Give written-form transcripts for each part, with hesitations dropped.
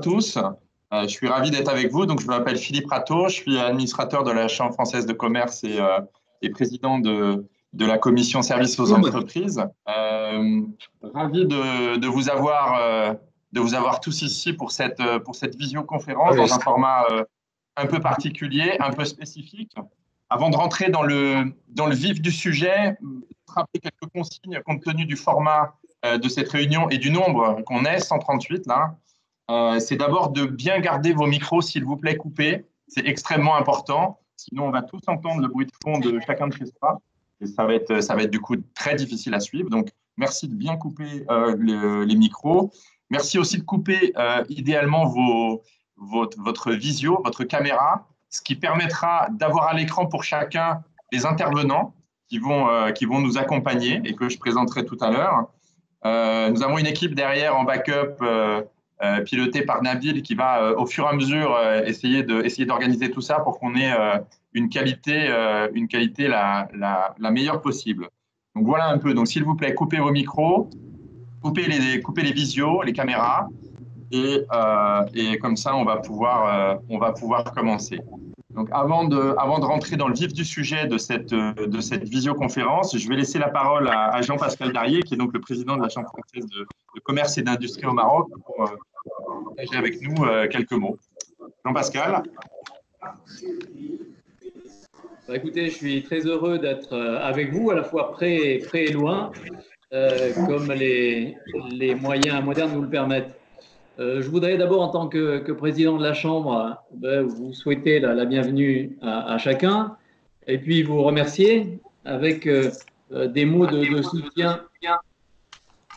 tous. Je suis ravi d'être avec vous. Donc, je m'appelle Philippe Rateau. Je suis administrateur de la Chambre française de commerce et président de la commission services aux entreprises. Ravi de vous avoir tous ici pour cette visioconférence dans un format un peu particulier, un peu spécifique. Avant de rentrer dans le vif du sujet, rappeler quelques consignes compte tenu du format de cette réunion et du nombre qu'on est, 138 là. C'est d'abord de bien garder vos micros, s'il vous plaît, coupés. C'est extrêmement important. Sinon, on va tous entendre le bruit de fond de chacun de chez soi. Et ça va être du coup très difficile à suivre. Donc, merci de bien couper les micros. Merci aussi de couper idéalement votre visio, votre caméra, ce qui permettra d'avoir à l'écran pour chacun les intervenants qui vont nous accompagner et que je présenterai tout à l'heure. Nous avons une équipe derrière en backup pilotée par Nabil qui va au fur et à mesure essayer d'organiser tout ça pour qu'on ait une qualité la meilleure possible. Donc voilà un peu. Donc s'il vous plaît, coupez vos micros, coupez les visios, les caméras et comme ça on va pouvoir commencer. Donc, avant de rentrer dans le vif du sujet de cette visioconférence, je vais laisser la parole à Jean-Pascal Darrier, qui est donc le président de la Chambre française de commerce et d'industrie au Maroc, pour partager avec nous quelques mots. Jean-Pascal. Écoutez, je suis très heureux d'être avec vous, à la fois près et loin, comme les moyens modernes nous le permettent. Je voudrais d'abord, en tant que président de la Chambre, vous souhaiter la bienvenue à chacun et puis vous remercier avec des mots de soutien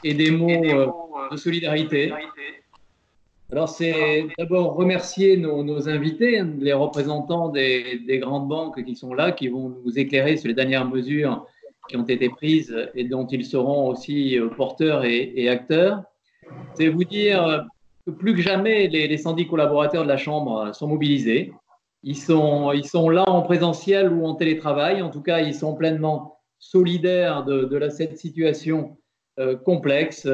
et des mots de solidarité. Alors, c'est d'abord remercier nos invités, les représentants des grandes banques qui sont là, qui vont nous éclairer sur les dernières mesures qui ont été prises et dont ils seront aussi porteurs et acteurs. C'est vous dire que plus que jamais, les 110 collaborateurs de la Chambre sont mobilisés. Ils sont là en présentiel ou en télétravail. En tout cas, ils sont pleinement solidaires de cette situation complexe,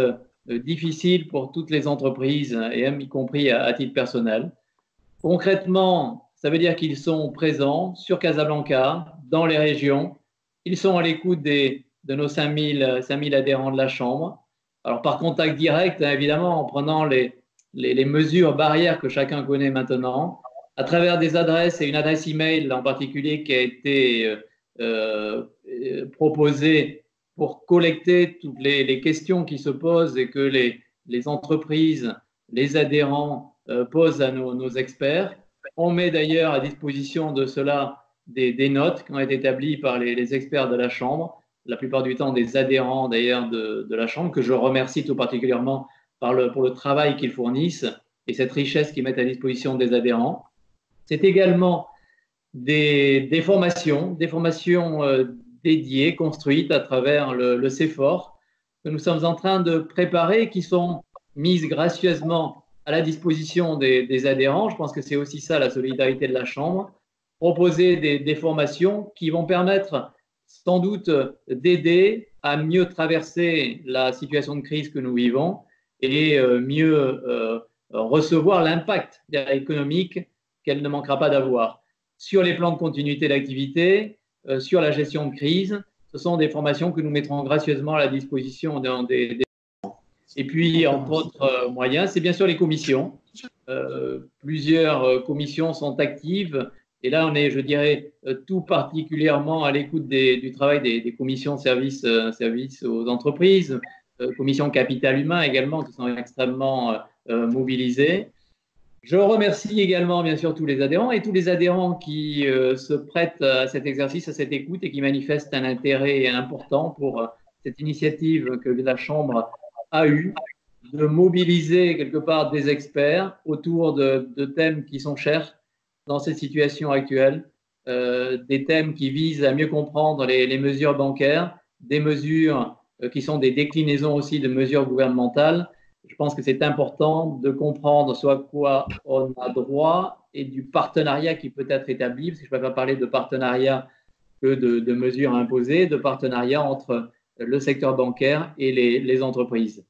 difficile pour toutes les entreprises, et même y compris à titre personnel. Concrètement, ça veut dire qu'ils sont présents sur Casablanca, dans les régions. Ils sont à l'écoute de nos 5000 adhérents de la Chambre. Alors, par contact direct, évidemment, en prenant les mesures barrières que chacun connaît maintenant, à travers des adresses et une adresse email en particulier qui a été proposée pour collecter toutes les questions qui se posent et que les entreprises, les adhérents posent à nos experts. On met d'ailleurs à disposition de cela des notes qui ont été établies par les experts de la Chambre, la plupart du temps des adhérents d'ailleurs de la Chambre, que je remercie tout particulièrement pour le travail qu'ils fournissent et cette richesse qu'ils mettent à disposition des adhérents. C'est également des formations dédiées, construites à travers le CEFOR, que nous sommes en train de préparer, qui sont mises gracieusement à la disposition des adhérents. Je pense que c'est aussi ça la solidarité de la Chambre, proposer des formations qui vont permettre sans doute d'aider à mieux traverser la situation de crise que nous vivons et mieux recevoir l'impact économique qu'elle ne manquera pas d'avoir. Sur les plans de continuité d'activité, sur la gestion de crise, ce sont des formations que nous mettrons gracieusement à la disposition des et puis, entre autres moyens, c'est bien sûr les commissions. Plusieurs commissions sont actives. Et là, on est, je dirais, tout particulièrement à l'écoute du travail des commissions services aux entreprises, commissions capital humain également, qui sont extrêmement mobilisées. Je remercie également, bien sûr, tous les adhérents et tous les adhérents qui se prêtent à cet exercice, à cette écoute et qui manifestent un intérêt important pour cette initiative que la Chambre a eue de mobiliser quelque part des experts autour de thèmes qui sont chers dans cette situation actuelle, des thèmes qui visent à mieux comprendre les mesures bancaires, des mesures qui sont des déclinaisons aussi de mesures gouvernementales. Je pense que c'est important de comprendre ce à quoi on a droit et du partenariat qui peut être établi, parce que je ne peux pas parler de partenariat que de mesures imposées, de partenariat entre le secteur bancaire et les entreprises.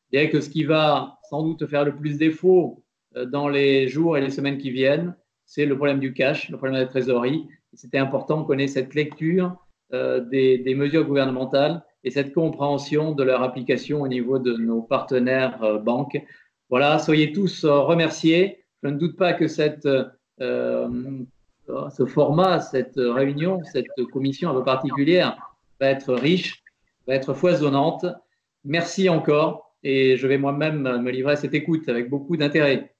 Je dirais que ce qui va sans doute faire le plus défaut dans les jours et les semaines qui viennent, c'est le problème du cash, le problème de la trésorerie. C'était important qu'on ait cette lecture des mesures gouvernementales et cette compréhension de leur application au niveau de nos partenaires banques. Voilà, soyez tous remerciés. Je ne doute pas que ce format, cette réunion, cette commission un peu particulière va être riche, va être foisonnante. Merci encore et je vais moi-même me livrer à cette écoute avec beaucoup d'intérêt.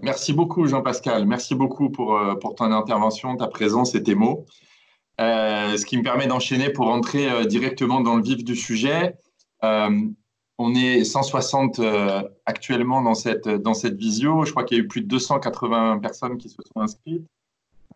Merci beaucoup, Jean-Pascal. Merci beaucoup pour ton intervention, ta présence et tes mots. Ce qui me permet d'enchaîner pour entrer directement dans le vif du sujet. On est 160 actuellement dans cette visio. Je crois qu'il y a eu plus de 280 personnes qui se sont inscrites.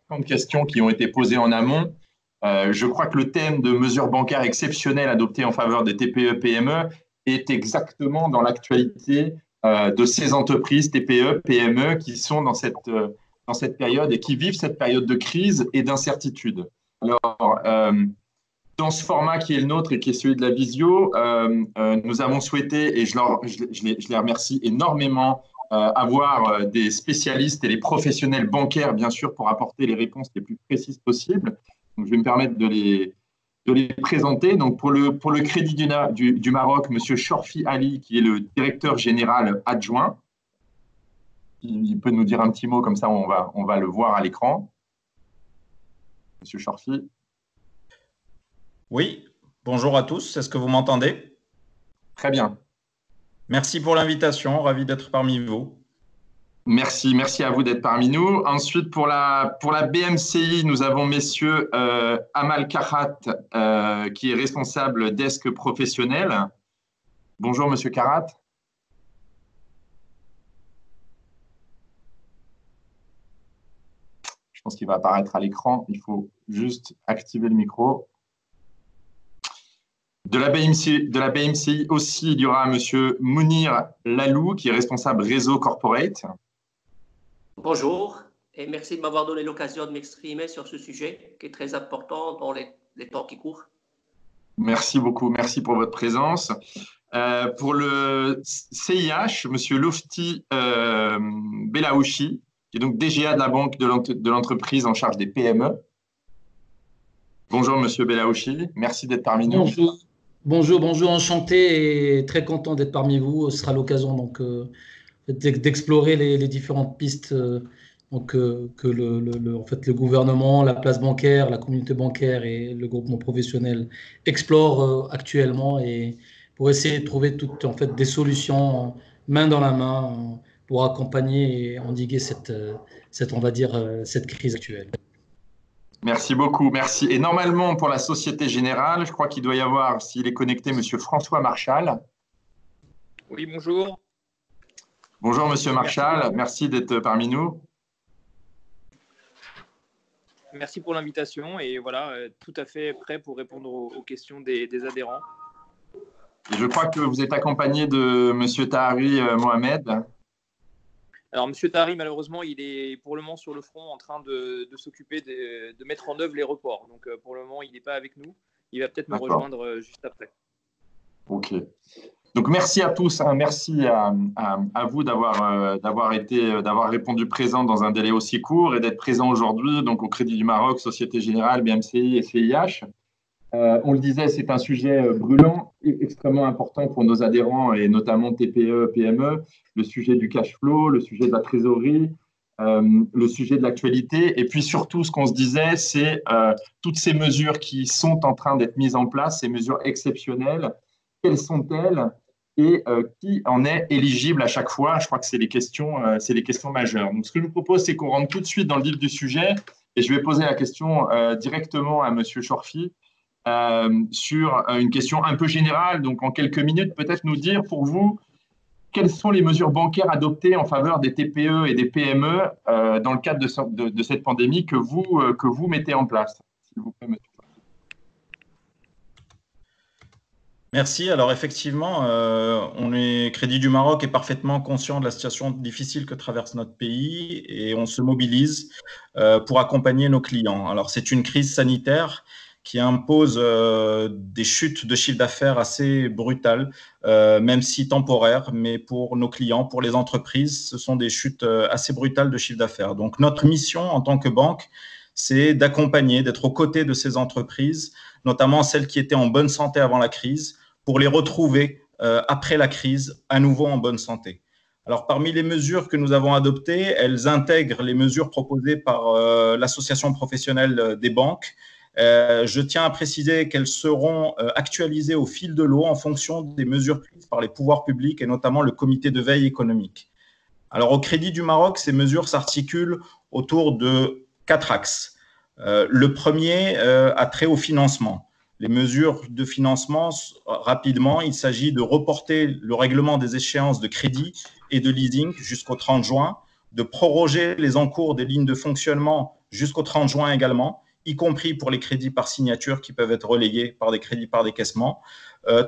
50 questions qui ont été posées en amont. Je crois que le thème de mesures bancaires exceptionnelles adoptées en faveur des TPE-PME est exactement dans l'actualité de ces entreprises TPE-PME qui sont dans cette période et qui vivent cette période de crise et d'incertitude. Alors, dans ce format qui est le nôtre et qui est celui de la visio, nous avons souhaité, et je les remercie énormément, avoir des spécialistes et les professionnels bancaires, bien sûr, pour apporter les réponses les plus précises possibles. Donc, je vais me permettre de les présenter. Donc, pour le Crédit du Maroc, M. Chorfi Ali, qui est le directeur général adjoint. Il peut nous dire un petit mot, comme ça on va le voir à l'écran. M. Chorfi. Oui, bonjour à tous. Est-ce que vous m'entendez? Très bien. Merci pour l'invitation. Ravi d'être parmi vous. Merci à vous d'être parmi nous. Ensuite, pour la BMCI, nous avons messieurs Amal Karat, qui est responsable desk professionnel. Bonjour, monsieur Karat. Je pense qu'il va apparaître à l'écran. Il faut juste activer le micro. De la BMCI aussi, il y aura monsieur Mounir Lalou, qui est responsable réseau corporate. Bonjour et merci de m'avoir donné l'occasion de m'exprimer sur ce sujet qui est très important dans les temps qui courent. Merci beaucoup, merci pour votre présence. Pour le CIH, M. Lofti Belaouchi, qui est donc DGA de la banque de l'entreprise en charge des PME. Bonjour M. Belaouchi, merci d'être parmi nous. Bonjour, enchanté et très content d'être parmi vous. Ce sera l'occasion donc d'explorer les différentes pistes que en fait, le gouvernement, la place bancaire, la communauté bancaire et le groupement professionnel explorent actuellement et pour essayer de trouver toutes en fait, des solutions main dans la main pour accompagner et endiguer cette crise actuelle. Merci beaucoup, merci. Et normalement, pour la Société Générale, je crois qu'il doit y avoir, s'il est connecté, M. François Marchal. Oui, bonjour. Bonjour, M. Marchal. Merci d'être parmi nous. Merci pour l'invitation et voilà, tout à fait prêt pour répondre aux questions des adhérents. Et je crois que vous êtes accompagné de M. Tahari Mohamed. Alors, M. Tahari, malheureusement, il est pour le moment sur le front en train de s'occuper de mettre en œuvre les reports. Donc, pour le moment, il n'est pas avec nous. Il va peut-être me rejoindre juste après. OK. Donc, merci à tous. Hein. Merci à vous d'avoir répondu présent dans un délai aussi court et d'être présent aujourd'hui donc au Crédit du Maroc, Société Générale, BMCI et CIH. On le disait, c'est un sujet brûlant, extrêmement important pour nos adhérents et notamment TPE, PME, le sujet du cash flow, le sujet de la trésorerie, le sujet de l'actualité. Et puis surtout, ce qu'on se disait, c'est toutes ces mesures qui sont en train d'être mises en place, ces mesures exceptionnelles, quelles sont-elles et qui en est éligible à chaque fois? Je crois que c'est les questions majeures. Donc, ce que je vous propose, c'est qu'on rentre tout de suite dans le vif du sujet et je vais poser la question directement à M. Chorfi. Sur une question un peu générale, donc en quelques minutes, peut-être nous dire pour vous quelles sont les mesures bancaires adoptées en faveur des TPE et des PME dans le cadre de cette pandémie que vous mettez en place, s'il vous plaît, monsieur. Merci. Alors effectivement, Crédit du Maroc est parfaitement conscient de la situation difficile que traverse notre pays et on se mobilise pour accompagner nos clients. Alors c'est une crise sanitaire qui impose des chutes de chiffre d'affaires assez brutales, même si temporaires, mais pour nos clients, pour les entreprises, ce sont des chutes assez brutales de chiffre d'affaires. Donc, notre mission en tant que banque, c'est d'accompagner, d'être aux côtés de ces entreprises, notamment celles qui étaient en bonne santé avant la crise, pour les retrouver après la crise, à nouveau en bonne santé. Alors, parmi les mesures que nous avons adoptées, elles intègrent les mesures proposées par l'Association professionnelle des banques. Je tiens à préciser qu'elles seront actualisées au fil de l'eau en fonction des mesures prises par les pouvoirs publics et notamment le comité de veille économique. Alors, au Crédit du Maroc, ces mesures s'articulent autour de 4 axes. Le premier a trait au financement. Les mesures de financement, rapidement, il s'agit de reporter le règlement des échéances de crédit et de leasing jusqu'au 30 juin, de proroger les encours des lignes de fonctionnement jusqu'au 30 juin également, y compris pour les crédits par signature qui peuvent être relayés par des crédits par décaissement.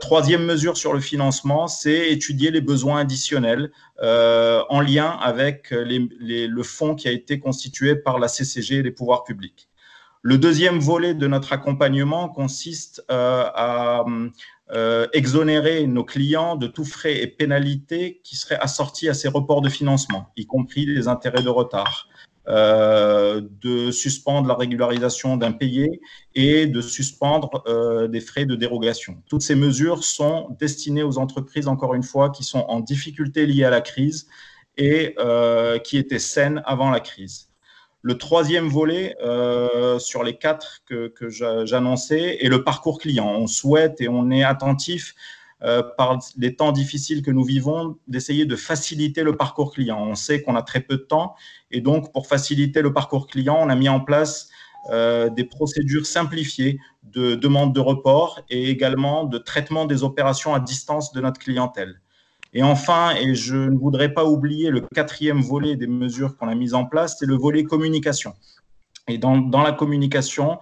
Troisième mesure sur le financement, c'est étudier les besoins additionnels en lien avec le fonds qui a été constitué par la CCG et les pouvoirs publics. Le deuxième volet de notre accompagnement consiste à exonérer nos clients de tous frais et pénalités qui seraient assortis à ces reports de financement, y compris les intérêts de retard, de suspendre la régularisation d'impayés et de suspendre des frais de dérogation. Toutes ces mesures sont destinées aux entreprises, encore une fois, qui sont en difficulté liée à la crise et qui étaient saines avant la crise. Le troisième volet sur les 4 que j'annonçais est le parcours client. On souhaite et on est attentif par les temps difficiles que nous vivons d'essayer de faciliter le parcours client. On sait qu'on a très peu de temps et donc pour faciliter le parcours client, on a mis en place des procédures simplifiées de demande de report et également de traitement des opérations à distance de notre clientèle. Et enfin, et je ne voudrais pas oublier le 4e volet des mesures qu'on a mises en place, c'est le volet communication. Et dans la communication,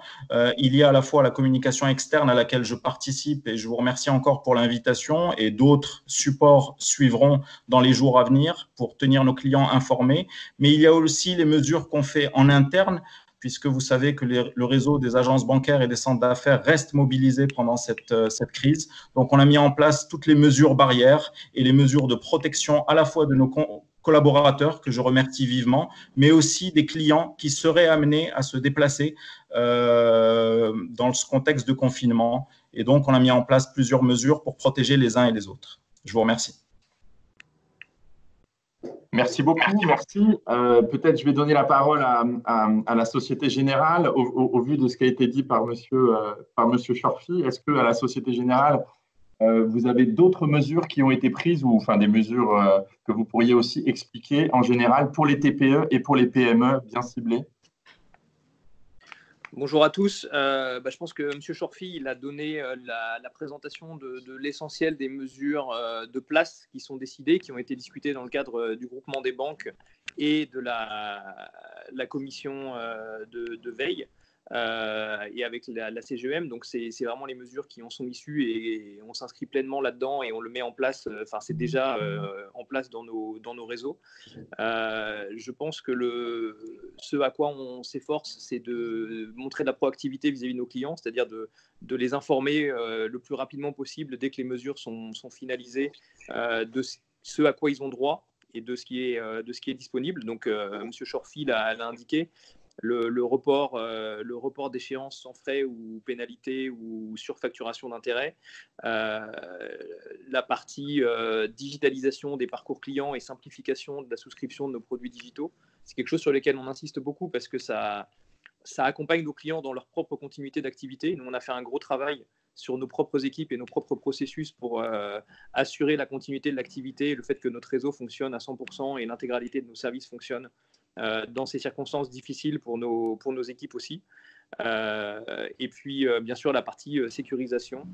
il y a à la fois la communication externe à laquelle je participe et je vous remercie encore pour l'invitation et d'autres supports suivront dans les jours à venir pour tenir nos clients informés. Mais il y a aussi les mesures qu'on fait en interne puisque vous savez que le réseau des agences bancaires et des centres d'affaires reste mobilisé pendant cette crise. Donc, on a mis en place toutes les mesures barrières et les mesures de protection à la fois de nos collaborateurs, que je remercie vivement, mais aussi des clients qui seraient amenés à se déplacer dans ce contexte de confinement. Et donc, on a mis en place plusieurs mesures pour protéger les uns et les autres. Je vous remercie. Merci beaucoup, merci. Peut-être je vais donner la parole à la Société Générale au vu de ce qui a été dit par monsieur Chorfi. Est-ce qu'à la Société Générale, vous avez d'autres mesures qui ont été prises ou enfin des mesures que vous pourriez aussi expliquer en général pour les TPE et pour les PME bien ciblées? Bonjour à tous. Je pense que M. Chorfi il a donné la présentation de l'essentiel des mesures de place qui sont décidées, qui ont été discutées dans le cadre du groupement des banques et de la commission de veille et avec la CGEM. Donc, c'est vraiment les mesures qui en sont issues et on s'inscrit pleinement là-dedans et on le met en place. Enfin, c'est déjà en place dans nos réseaux. Je pense que ce à quoi on s'efforce, c'est de montrer de la proactivité vis-à-vis de nos clients, c'est-à-dire de les informer le plus rapidement possible dès que les mesures sont finalisées de ce à quoi ils ont droit et de ce qui est disponible. Donc, M. Chorfi l'a indiqué. Le report d'échéance sans frais ou pénalité ou surfacturation d'intérêt, la partie digitalisation des parcours clients et simplification de la souscription de nos produits digitaux, c'est quelque chose sur lequel on insiste beaucoup parce que ça accompagne nos clients dans leur propre continuité d'activité. Nous, on a fait un gros travail sur nos propres équipes et nos propres processus pour assurer la continuité de l'activité, le fait que notre réseau fonctionne à 100% et l'intégralité de nos services fonctionne dans ces circonstances difficiles pour nos équipes aussi. Et puis, bien sûr, la partie sécurisation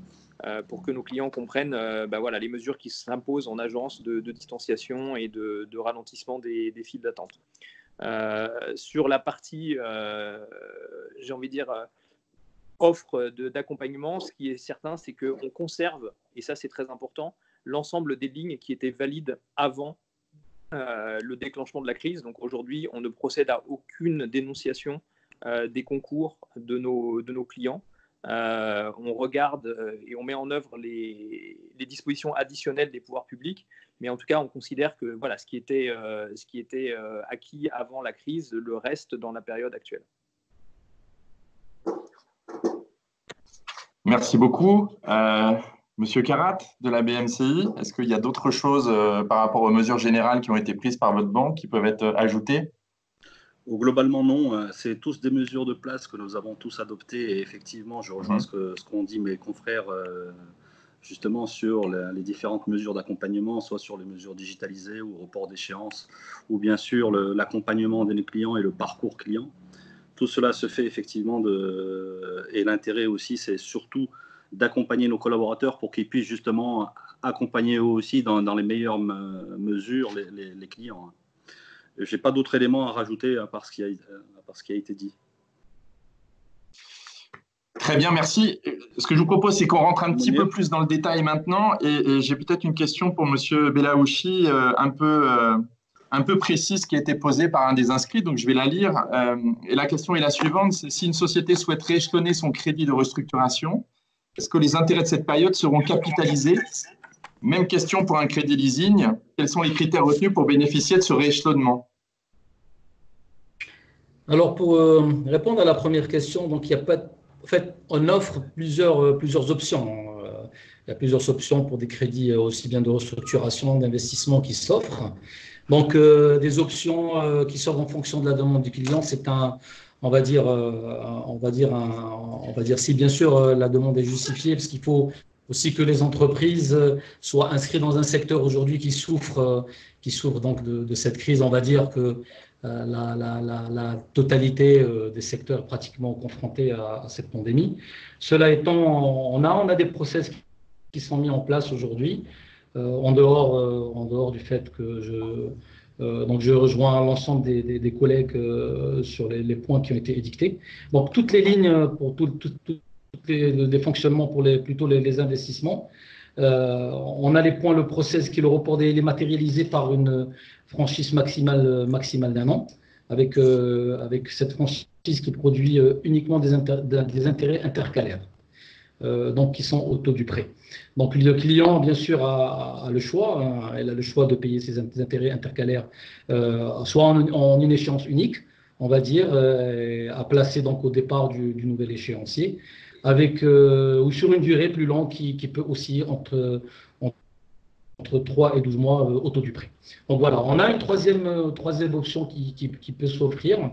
pour que nos clients comprennent les mesures qui s'imposent en agence de distanciation et de ralentissement des files d'attente. Sur la partie, j'ai envie de dire, offre d'accompagnement, ce qui est certain, c'est qu'on conserve, et ça c'est très important, l'ensemble des lignes qui étaient valides avant le déclenchement de la crise. Donc aujourd'hui, on ne procède à aucune dénonciation des concours de nos clients. On regarde et on met en œuvre les dispositions additionnelles des pouvoirs publics, mais en tout cas, on considère que voilà, ce qui était acquis avant la crise le reste dans la période actuelle. Merci beaucoup. Monsieur Karat, de la BMCI, est-ce qu'il y a d'autres choses par rapport aux mesures générales qui ont été prises par votre banque qui peuvent être ajoutées? Globalement, non. C'est tous des mesures de place que nous avons tous adoptées. Et effectivement, je rejoins ce qu'ont dit mes confrères justement sur les différentes mesures d'accompagnement, soit sur les mesures digitalisées ou report d'échéance, ou bien sûr l'accompagnement de nos clients et le parcours client. Tout cela se fait effectivement et l'intérêt aussi, c'est surtout d'accompagner nos collaborateurs pour qu'ils puissent justement accompagner eux aussi dans les meilleures mesures les clients. Je n'ai pas d'autres éléments à rajouter à part ce qui a été dit. Très bien, merci. Ce que je vous propose, c'est qu'on rentre un petit peu plus dans le détail maintenant. Et j'ai peut-être une question pour M. Belaouchi, un peu précise, qui a été posée par un des inscrits. Donc, je vais la lire. Et la question est la suivante. C'est si une société souhaite rééchelonner son crédit de restructuration, est-ce que les intérêts de cette période seront capitalisés? Même question pour un crédit leasing. Quels sont les critères retenus pour bénéficier de ce rééchelonnement? Alors, pour répondre à la première question, donc il y a pas, en fait, on offre plusieurs options. Il y a plusieurs options pour des crédits aussi bien de restructuration, d'investissement qui s'offrent. Donc, des options qui sortent en fonction de la demande du client, c'est on va dire, si bien sûr la demande est justifiée, parce qu'il faut aussi que les entreprises soient inscrites dans un secteur aujourd'hui qui souffre donc de cette crise. On va dire que la totalité des secteurs pratiquement confrontés à cette pandémie. Cela étant, on a des process qui sont mis en place aujourd'hui, en dehors du fait que je rejoins l'ensemble des collègues sur les points qui ont été édictés. Donc, toutes les lignes pour les fonctionnements pour plutôt les investissements. On a les points, le process qui est le report, il est matérialisé par une franchise maximale d'un an, avec cette franchise qui produit uniquement des intérêts intercalaires, donc qui sont au taux du prêt. Donc le client, bien sûr, a le choix, elle a le choix de payer ses intérêts intercalaires, soit en une échéance unique, on va dire, à placer donc au départ du nouvel échéancier, ou sur une durée plus longue qui peut osciller entre 3 et 12 mois au taux du prêt. Donc voilà, on a une troisième option qui peut s'offrir,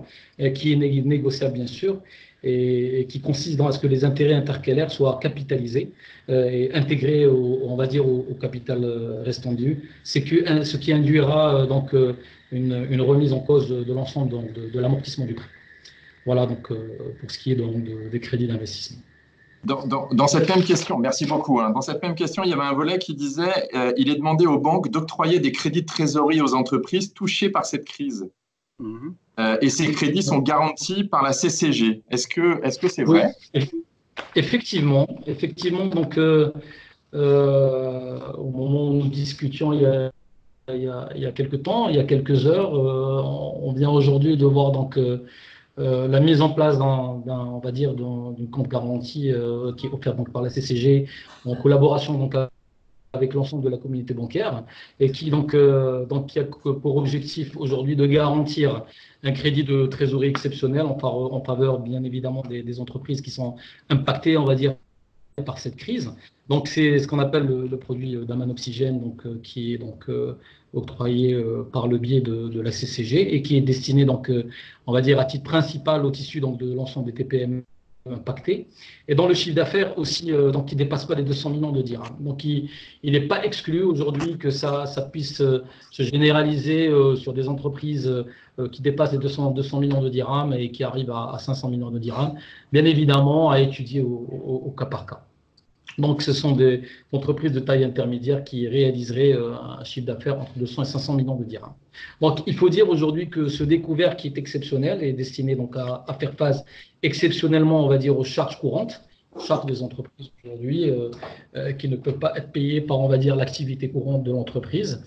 qui est négociable bien sûr, et qui consiste à ce que les intérêts intercalaires soient capitalisés et intégrés on va dire au capital restant dû, ce qui induira donc une remise en cause de l'ensemble de l'amortissement du prêt. Voilà donc pour ce qui est des crédits d'investissement. Dans cette même question, merci beaucoup. Dans cette même question, il y avait un volet qui disait il est demandé aux banques d'octroyer des crédits de trésorerie aux entreprises touchées par cette crise. Et ces crédits sont garantis par la CCG. Est-ce que c'est vrai? Oui, effectivement. Donc, au moment où nous discutions il y a quelques temps, il y a quelques heures, on vient aujourd'hui de voir donc la mise en place on va dire, d'une compte garantie qui est offerte donc par la CCG en collaboration donc avec l'ensemble de la communauté bancaire et qui a pour objectif aujourd'hui de garantir un crédit de trésorerie exceptionnel en faveur bien évidemment des entreprises qui sont impactées, on va dire, par cette crise. Donc c'est ce qu'on appelle le produit d'Aman Oxygène, donc qui est donc octroyé par le biais de la CCG et qui est destiné donc on va dire à titre principal au tissu donc de l'ensemble des TPM impactés, et dans le chiffre d'affaires aussi donc qui ne dépasse pas les 200 millions de dirhams. Donc il n'est pas exclu aujourd'hui que ça puisse se généraliser sur des entreprises qui dépassent les 200 millions de dirhams et qui arrivent à 500 millions de dirhams, bien évidemment à étudier au cas par cas. Donc, ce sont des entreprises de taille intermédiaire qui réaliseraient un chiffre d'affaires entre 200 et 500 millions de dirhams. Donc, il faut dire aujourd'hui que ce découvert qui est exceptionnel est destiné donc à faire face exceptionnellement, on va dire, aux charges courantes, charges des entreprises aujourd'hui qui ne peuvent pas être payées par, on va dire, l'activité courante de l'entreprise.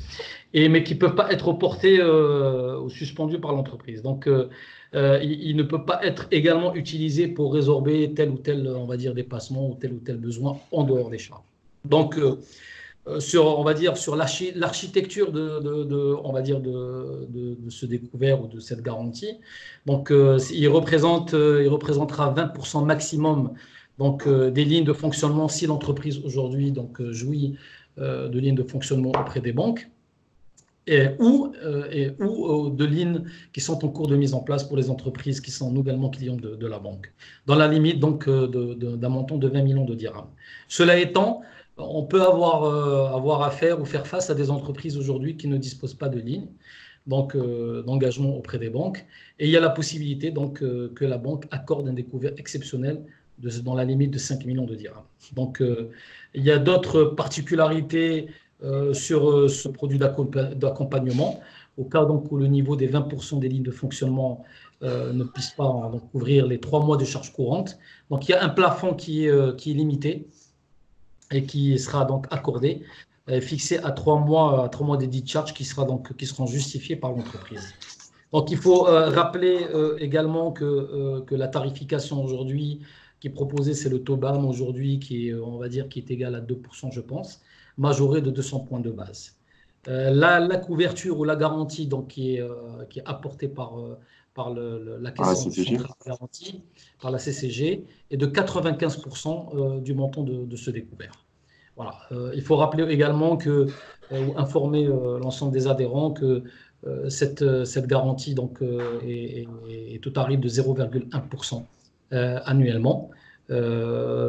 mais qui ne peuvent pas être reportés ou suspendus par l'entreprise. Donc, il ne peut pas être également utilisé pour résorber tel ou tel, on va dire, dépassement ou tel besoin en dehors des charges. Donc, on va dire, sur l'architecture on va dire de ce découvert ou de cette garantie. Donc, il représentera 20% maximum donc, des lignes de fonctionnement si l'entreprise aujourd'hui jouit de lignes de fonctionnement auprès des banques ou de lignes qui sont en cours de mise en place pour les entreprises qui sont nouvellement clients de la banque, dans la limite donc d'un montant de 20 millions de dirhams. Cela étant, on peut avoir affaire ou faire face à des entreprises aujourd'hui qui ne disposent pas de lignes donc d'engagement auprès des banques, et il y a la possibilité donc que la banque accorde un découvert exceptionnel dans la limite de 5 millions de dirhams. Donc il y a d'autres particularités sur ce produit d'accompagnement, au cas donc où le niveau des 20% des lignes de fonctionnement ne puisse pas donc couvrir les 3 mois de charges courantes. Donc il y a un plafond qui est limité et qui sera donc accordé, fixé à 3 mois des discharges qui seront justifiés par l'entreprise. Donc il faut rappeler également que la tarification aujourd'hui qui est proposée, c'est le taux BAM aujourd'hui qui est égal à 2%, je pense, majoré de 200 points de base. La couverture ou la garantie donc, qui est apportée par la caisse centrale de garantie, par la CCG, est de 95% du montant de ce découvert. Voilà. Il faut rappeler également ou informer l'ensemble des adhérents que cette garantie donc, est au tarif de 0,1% annuellement.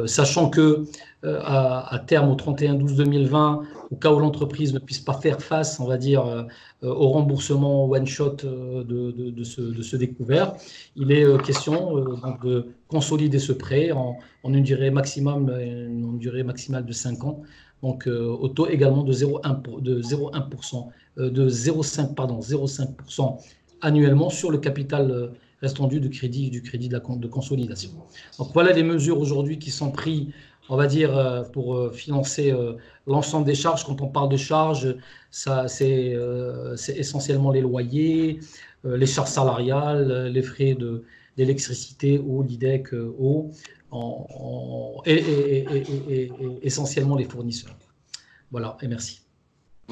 Sachant que à terme, au 31/12/2020, au cas où l'entreprise ne puisse pas faire face, on va dire, au remboursement one-shot de ce découvert, il est question donc de consolider ce prêt en une durée maximale de 5 ans, donc au taux également de 0,5% annuellement sur le capital restant dû du crédit de consolidation. Donc voilà les mesures aujourd'hui qui sont prises, on va dire, pour financer l'ensemble des charges. Quand on parle de charges, c'est essentiellement les loyers, les charges salariales, les frais d'électricité, eau, l'IDEC, eau, et essentiellement les fournisseurs. Voilà, et merci.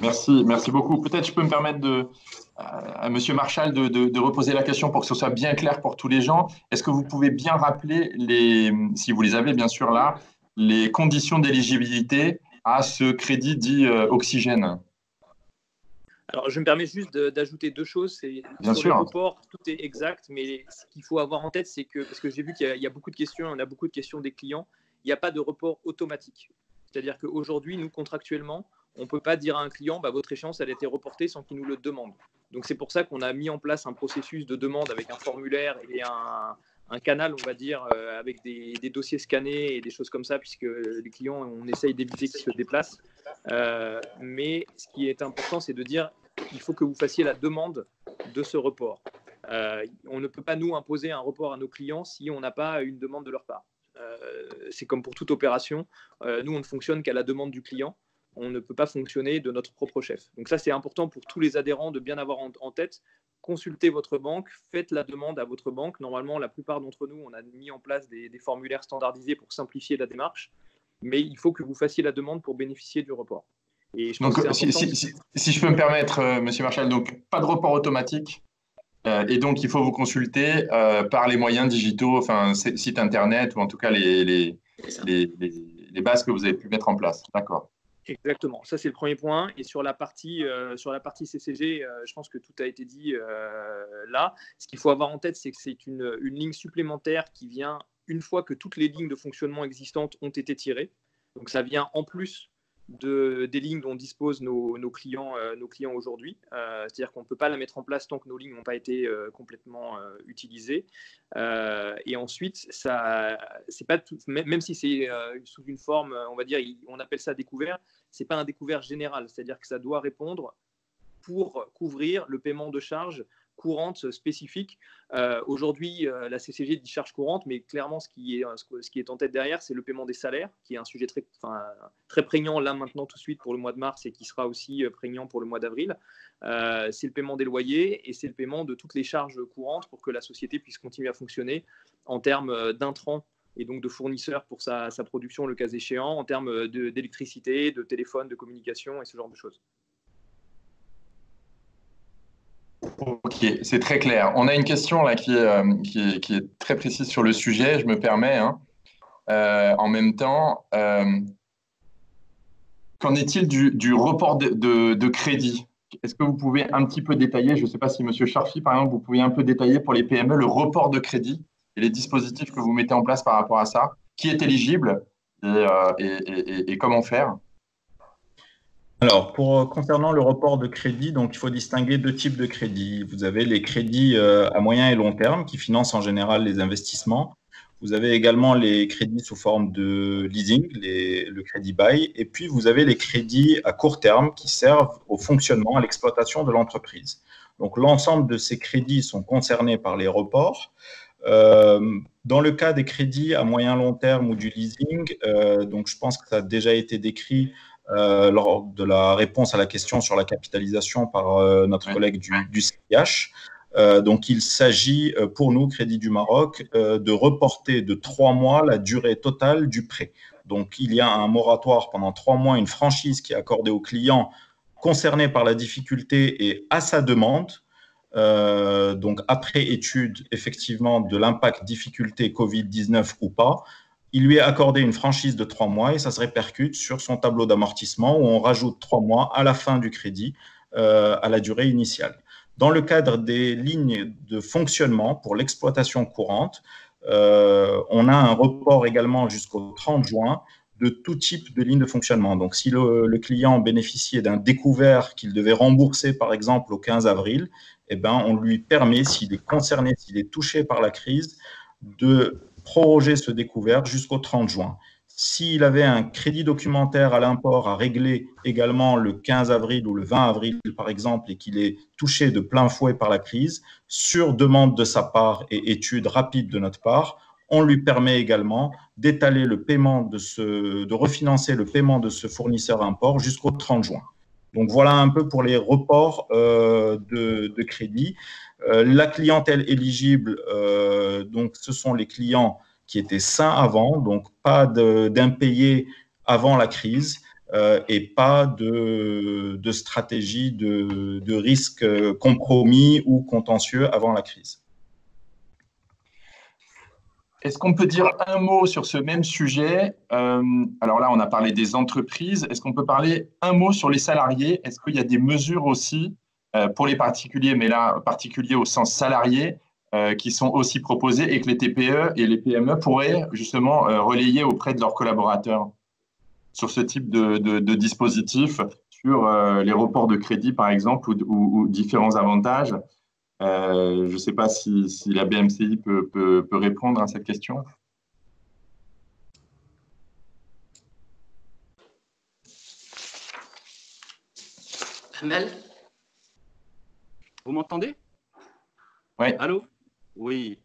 Merci beaucoup. Peut-être je peux me permettre à M. Marchal de reposer la question pour que ce soit bien clair pour tous les gens. Est-ce que vous pouvez bien rappeler, si vous les avez bien sûr là, les conditions d'éligibilité à ce crédit dit oxygène? Alors, je me permets juste d'ajouter 2 choses. Bien sûr. Le report, tout est exact, mais ce qu'il faut avoir en tête, c'est que, parce que j'ai vu qu'il y a beaucoup de questions, on a beaucoup de questions des clients, il n'y a pas de report automatique. C'est-à-dire qu'aujourd'hui, nous, contractuellement, on ne peut pas dire à un client, votre échéance, elle a été reportée sans qu'il nous le demande. Donc, c'est pour ça qu'on a mis en place un processus de demande avec un formulaire et un canal, on va dire, avec des dossiers scannés et des choses comme ça, puisque les clients, on essaye d'éviter qu'ils se déplacent. Mais ce qui est important, c'est de dire il faut que vous fassiez la demande de ce report. On ne peut pas, nous, imposer un report à nos clients si on n'a pas une demande de leur part. C'est comme pour toute opération. Nous, on ne fonctionne qu'à la demande du client. On ne peut pas fonctionner de notre propre chef. Donc ça, c'est important pour tous les adhérents de bien avoir en tête. Consultez votre banque, faites la demande à votre banque. Normalement, la plupart d'entre nous, on a mis en place des formulaires standardisés pour simplifier la démarche. Mais il faut que vous fassiez la demande pour bénéficier du report. Et je pense donc, si je peux me permettre, M. Marchal, donc pas de report automatique. Et donc, il faut vous consulter par les moyens digitaux, enfin, site internet ou en tout cas les bases que vous avez pu mettre en place. D'accord. Exactement. Ça, c'est le premier point. Et sur la partie CCG, je pense que tout a été dit là. Ce qu'il faut avoir en tête, c'est que c'est une ligne supplémentaire qui vient une fois que toutes les lignes de fonctionnement existantes ont été tirées. Donc, ça vient en plus des lignes dont disposent nos clients aujourd'hui. C'est-à-dire qu'on ne peut pas la mettre en place tant que nos lignes n'ont pas été complètement utilisées. Et ensuite, c'est pas tout, même si c'est sous une forme, on va dire, on appelle ça découvert, ce n'est pas un découvert général. C'est-à-dire que ça doit répondre pour couvrir le paiement de charges courantes spécifiques. Aujourd'hui, la CCG dit charge courante, mais clairement, ce qui est en tête derrière, c'est le paiement des salaires, qui est un sujet très prégnant là maintenant tout de suite pour le mois de mars et qui sera aussi prégnant pour le mois d'avril. C'est le paiement des loyers et c'est le paiement de toutes les charges courantes pour que la société puisse continuer à fonctionner en termes d'intrants et donc de fournisseurs pour sa production le cas échéant, en termes d'électricité, de téléphone, de communication et ce genre de choses. Ok, c'est très clair. On a une question là qui est très précise sur le sujet, je me permets. En même temps, qu'en est-il du report de crédit? Est-ce que vous pouvez un petit peu détailler, je ne sais pas si M. Charfi, par exemple, vous pouvez un peu détailler pour les PME le report de crédit et les dispositifs que vous mettez en place par rapport à ça? Qui est éligible et comment faire? Alors, concernant le report de crédit, donc il faut distinguer deux types de crédits. Vous avez les crédits à moyen et long terme qui financent en général les investissements. Vous avez également les crédits sous forme de leasing, le crédit bail. Et puis, vous avez les crédits à court terme qui servent au fonctionnement, à l'exploitation de l'entreprise. Donc, l'ensemble de ces crédits sont concernés par les reports. Dans le cas des crédits à moyen long terme ou du leasing, donc je pense que ça a déjà été décrit lors de la réponse à la question sur la capitalisation par notre collègue du CIH. Donc, il s'agit pour nous, Crédit du Maroc, de reporter de 3 mois la durée totale du prêt. Donc, il y a un moratoire pendant 3 mois, une franchise qui est accordée aux clients concernés par la difficulté et à sa demande. Donc, après étude, effectivement, de l'impact difficulté Covid-19 ou pas, il lui est accordé une franchise de 3 mois et ça se répercute sur son tableau d'amortissement où on rajoute 3 mois à la fin du crédit à la durée initiale. Dans le cadre des lignes de fonctionnement pour l'exploitation courante, on a un report également jusqu'au 30 juin de tout type de ligne de fonctionnement. Donc, si le client bénéficiait d'un découvert qu'il devait rembourser, par exemple, au 15 avril, eh ben, on lui permet, s'il est concerné, s'il est touché par la crise, de proroger ce découvert jusqu'au 30 juin. S'il avait un crédit documentaire à l'import à régler également le 15 avril ou le 20 avril, par exemple, et qu'il est touché de plein fouet par la crise, sur demande de sa part et étude rapide de notre part, on lui permet également d'étaler le paiement de refinancer le paiement de ce fournisseur import jusqu'au 30 juin. Donc voilà un peu pour les reports de crédit. La clientèle éligible, donc ce sont les clients qui étaient sains avant, donc pas d'impayés avant la crise et pas de stratégie de risque compromis ou contentieux avant la crise. Est-ce qu'on peut dire un mot sur ce même sujet? Alors là, on a parlé des entreprises. Est-ce qu'on peut parler un mot sur les salariés? Est-ce qu'il y a des mesures aussi pour les particuliers, mais là, particuliers au sens salarié, qui sont aussi proposées et que les TPE et les PME pourraient justement relayer auprès de leurs collaborateurs sur ce type de dispositif, sur les reports de crédit, par exemple, ou différents avantages? Je ne sais pas si la BMCI peut répondre à cette question. Amel? Vous m'entendez? Oui. Allô? Oui.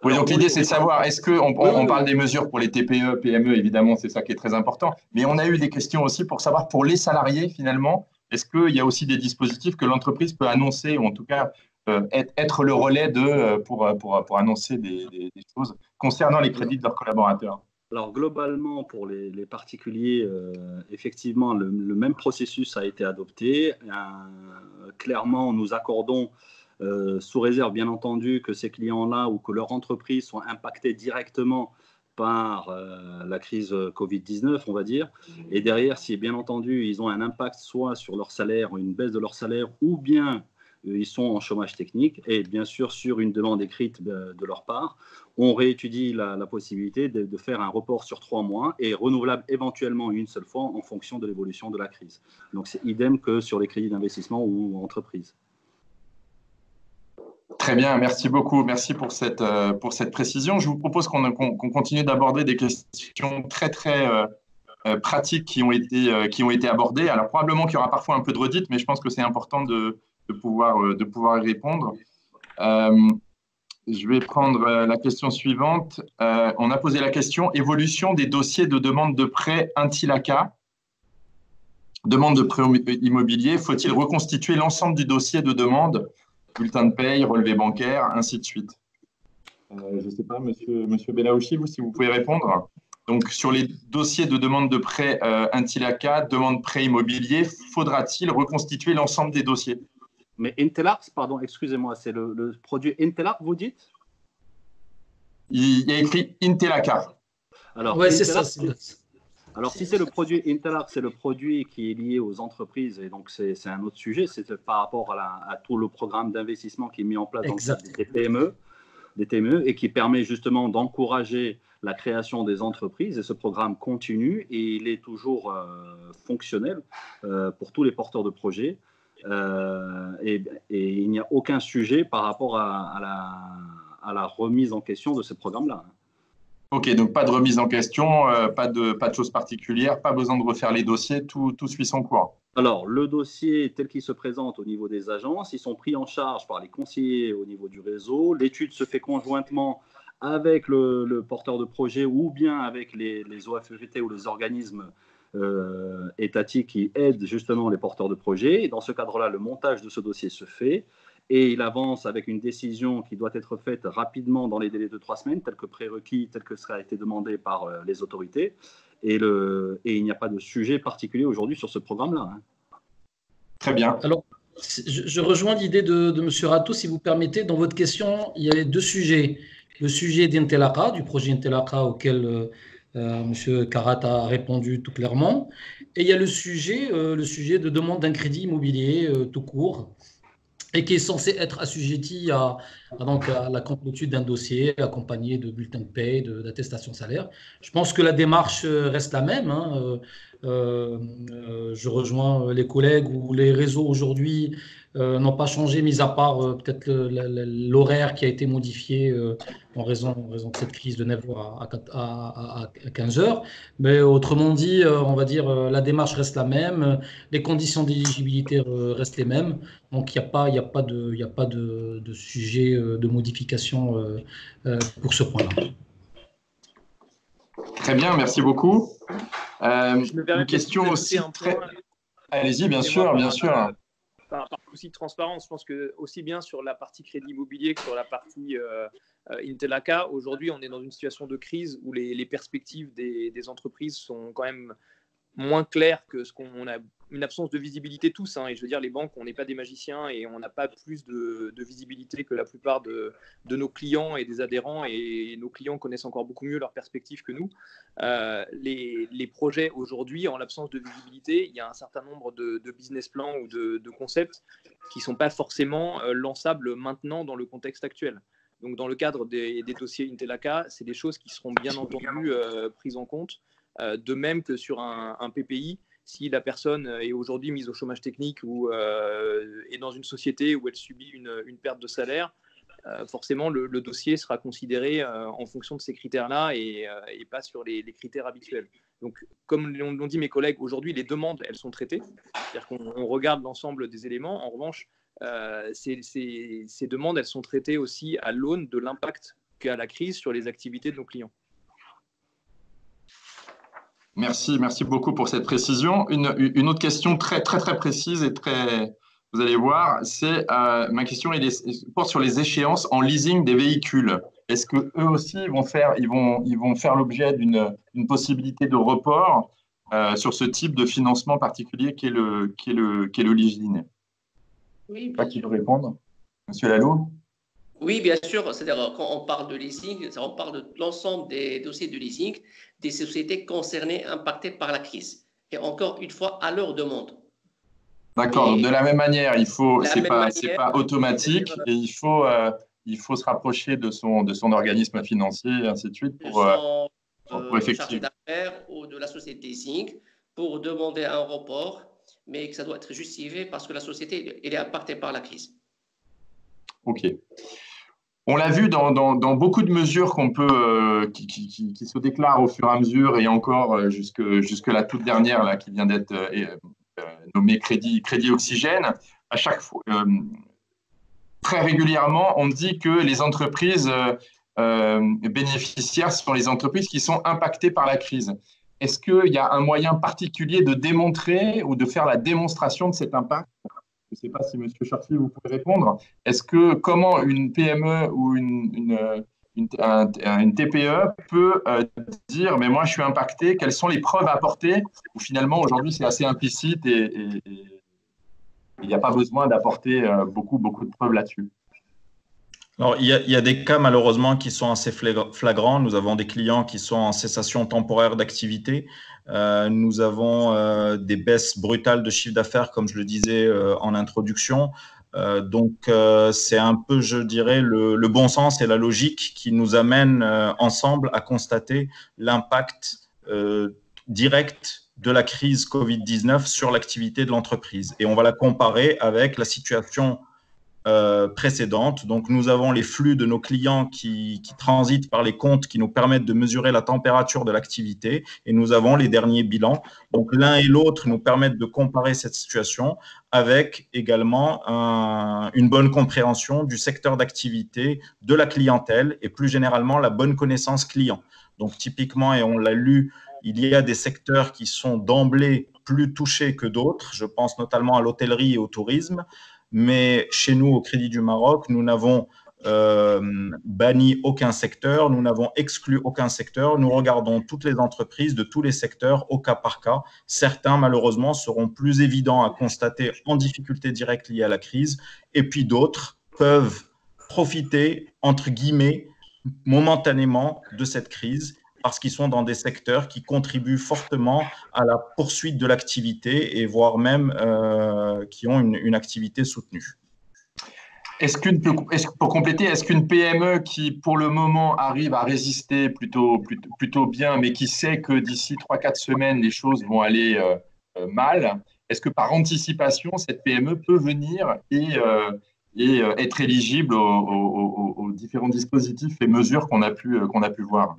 Oui, donc l'idée, c'est de savoir, est-ce qu'on parle des mesures pour les TPE, PME, évidemment, c'est ça qui est très important, mais on a eu des questions aussi pour savoir, pour les salariés, finalement, est-ce qu'il y a aussi des dispositifs que l'entreprise peut annoncer, ou en tout cas être le relais pour annoncer des choses concernant les crédits de leurs collaborateurs? Alors, globalement, pour les particuliers, effectivement, le même processus a été adopté. Clairement, nous accordons, sous réserve, bien entendu, que ces clients-là ou que leur entreprise sont impactés directement par la crise Covid-19, on va dire. Et derrière, si, bien entendu, ils ont un impact soit sur leur salaire, une baisse de leur salaire, ou bien ils sont en chômage technique, et bien sûr, sur une demande écrite de leur part, on réétudie la possibilité de faire un report sur 3 mois et renouvelable éventuellement une seule fois en fonction de l'évolution de la crise. Donc, c'est idem que sur les crédits d'investissement ou entreprise. Très bien, merci beaucoup. Merci pour cette précision. Je vous propose qu'on continue d'aborder des questions très, très pratiques qui ont été abordées. Alors, probablement qu'il y aura parfois un peu de redite, mais je pense que c'est important de pouvoir y répondre. Je vais prendre la question suivante. On a posé la question évolution des dossiers de demande de prêt Intilaca. Demande de prêt immobilier, faut-il reconstituer l'ensemble du dossier de demande, bulletin de paye, relevé bancaire, ainsi de suite? Je ne sais pas, monsieur Belaouchi, si vous pouvez répondre. Donc, sur les dossiers de demande de prêt Intilaca, demande de prêt immobilier, faudra-t-il reconstituer l'ensemble des dossiers? Mais Intelarc, pardon, excusez-moi, c'est le produit Intelarc, vous dites? Il y a écrit Intilaca. Alors, ouais, c'est ça. Alors, si c'est le produit Intelarc, c'est le produit qui est lié aux entreprises, et donc c'est un autre sujet, c'est par rapport à tout le programme d'investissement qui est mis en place dans le cadre des TME, et qui permet justement d'encourager la création des entreprises. Et ce programme continue et il est toujours fonctionnel pour tous les porteurs de projets. Et il n'y a aucun sujet par rapport à la remise en question de ce programme-là. Ok, donc pas de remise en question, pas de choses particulières, pas besoin de refaire les dossiers, tout suit son cours. Alors, le dossier tel qu'il se présente au niveau des agences, ils sont pris en charge par les conseillers au niveau du réseau. L'étude se fait conjointement avec le porteur de projet ou bien avec les OFEVT ou les organismes étatiques qui aident justement les porteurs de projet. Et dans ce cadre-là, le montage de ce dossier se fait. Et il avance avec une décision qui doit être faite rapidement dans les délais de 3 semaines, tel que prérequis, tel que ça a été demandé par les autorités. Et il n'y a pas de sujet particulier aujourd'hui sur ce programme-là. Très bien. Alors, je rejoins l'idée de M. Rato, si vous permettez. Dans votre question, il y avait 2 sujets. Le sujet d'Intilaca, du projet Intilaca auquel M. Karat a répondu tout clairement. Et il y a le sujet de demande d'un crédit immobilier tout court, et qui est censé être assujetti à la complétude d'un dossier accompagné de bulletins de paie, d'attestation salaire. Je pense que la démarche reste la même. Je rejoins les collègues où les réseaux aujourd'hui n'ont pas changé, mis à part peut-être l'horaire qui a été modifié en raison de cette crise de 9h à 15h. Mais autrement dit, on va dire la démarche reste la même, les conditions d'éligibilité restent les mêmes. Donc, il n'y a pas de sujet de modification pour ce point-là. Très bien, merci beaucoup. Je me permets une question aussi très... Allez-y, bien sûr. Par souci de transparence, je pense que aussi bien sur la partie crédit immobilier que sur la partie Intilaca, aujourd'hui, on est dans une situation de crise où les perspectives des entreprises sont quand même moins claires que ce qu'on a, une absence de visibilité tous. Et je veux dire, les banques, on n'est pas des magiciens et on n'a pas plus de visibilité que la plupart de nos clients et des adhérents. Et nos clients connaissent encore beaucoup mieux leurs perspectives que nous. Les projets aujourd'hui, en l'absence de visibilité, il y a un certain nombre de business plans ou de concepts qui ne sont pas forcément lançables maintenant dans le contexte actuel. Donc, dans le cadre des dossiers Intilaca, c'est des choses qui seront bien entendu prises en compte. De même que sur un PPI, si la personne est aujourd'hui mise au chômage technique ou est dans une société où elle subit une perte de salaire, forcément le dossier sera considéré en fonction de ces critères-là et pas sur les critères habituels. Donc, comme l'ont dit mes collègues, aujourd'hui les demandes elles sont traitées, c'est-à-dire qu'on regarde l'ensemble des éléments. En revanche, ces demandes elles sont traitées aussi à l'aune de l'impact qu'a la crise sur les activités de nos clients. Merci beaucoup pour cette précision. Une autre question très précise et vous allez voir, c'est ma question porte sur les échéances en leasing des véhicules. Est-ce que eux aussi ils vont faire l'objet d'une possibilité de report sur ce type de financement particulier qui est le leasing? Oui. Pas qui veut répondre, Monsieur Lalou. Oui, bien sûr. C'est-à-dire, quand on parle de leasing, on parle de l'ensemble des dossiers de leasing des sociétés concernées, impactées par la crise. Et encore une fois, à leur demande. D'accord. De la même manière, c'est pas automatique et il faut se rapprocher de son organisme financier et ainsi de suite pour effectuer. Chargé d'affaires ou de la société de leasing pour demander un report, mais que ça doit être justifié parce que la société elle est impactée par la crise. Ok. On l'a vu dans beaucoup de mesures qui se déclarent au fur et à mesure et encore jusque la toute dernière là, qui vient d'être nommée crédit oxygène. À chaque fois, très régulièrement, on dit que les entreprises bénéficiaires sont les entreprises qui sont impactées par la crise. Est-ce qu'il y a un moyen particulier de démontrer ou de faire la démonstration de cet impact? Je ne sais pas si M. Churfi, vous pouvez répondre. Comment une PME ou une TPE peut dire mais moi je suis impacté, quelles sont les preuves à apporter? Ou finalement aujourd'hui c'est assez implicite et il n'y a pas besoin d'apporter beaucoup de preuves là-dessus. Alors, il y a des cas malheureusement qui sont assez flagrants. Nous avons des clients qui sont en cessation temporaire d'activité. Nous avons des baisses brutales de chiffre d'affaires, comme je le disais en introduction. Donc, c'est un peu, je dirais, le bon sens et la logique qui nous amènent ensemble à constater l'impact direct de la crise Covid-19 sur l'activité de l'entreprise. Et on va la comparer avec la situation précédente. Donc, nous avons les flux de nos clients qui transitent par les comptes qui nous permettent de mesurer la température de l'activité et nous avons les derniers bilans. Donc, l'un et l'autre nous permettent de comparer cette situation avec également une bonne compréhension du secteur d'activité, de la clientèle et plus généralement la bonne connaissance client. Donc, typiquement, et on l'a lu, il y a des secteurs qui sont d'emblée plus touchés que d'autres. Je pense notamment à l'hôtellerie et au tourisme. Mais chez nous, au Crédit du Maroc, nous n'avons banni aucun secteur, nous n'avons exclu aucun secteur. Nous regardons toutes les entreprises de tous les secteurs au cas par cas. Certains, malheureusement, seront plus évidents à constater en difficulté directe liée à la crise. Et puis d'autres peuvent profiter, entre guillemets, momentanément de cette crise parce qu'ils sont dans des secteurs qui contribuent fortement à la poursuite de l'activité et voire même qui ont une activité soutenue. Pour compléter, est-ce qu'une PME qui, pour le moment, arrive à résister plutôt bien, mais qui sait que d'ici 3-4 semaines, les choses vont aller mal, est-ce que par anticipation, cette PME peut venir et être éligible aux différents dispositifs et mesures qu'on a pu voir?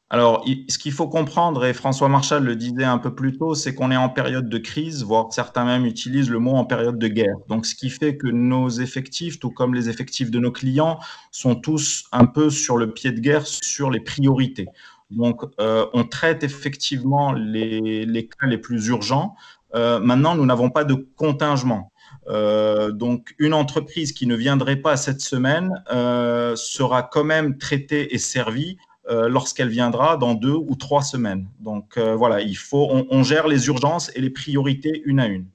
Alors, ce qu'il faut comprendre, et François Marchal le disait un peu plus tôt, c'est qu'on est en période de crise, voire certains même utilisent le mot en période de guerre. Donc, ce qui fait que nos effectifs, tout comme les effectifs de nos clients, sont tous un peu sur le pied de guerre sur les priorités. Donc, on traite effectivement les cas les plus urgents. Maintenant, nous n'avons pas de contingement. Donc, une entreprise qui ne viendrait pas cette semaine sera quand même traitée et servie lorsqu'elle viendra dans 2 ou 3 semaines. Donc voilà, on gère les urgences et les priorités une à une.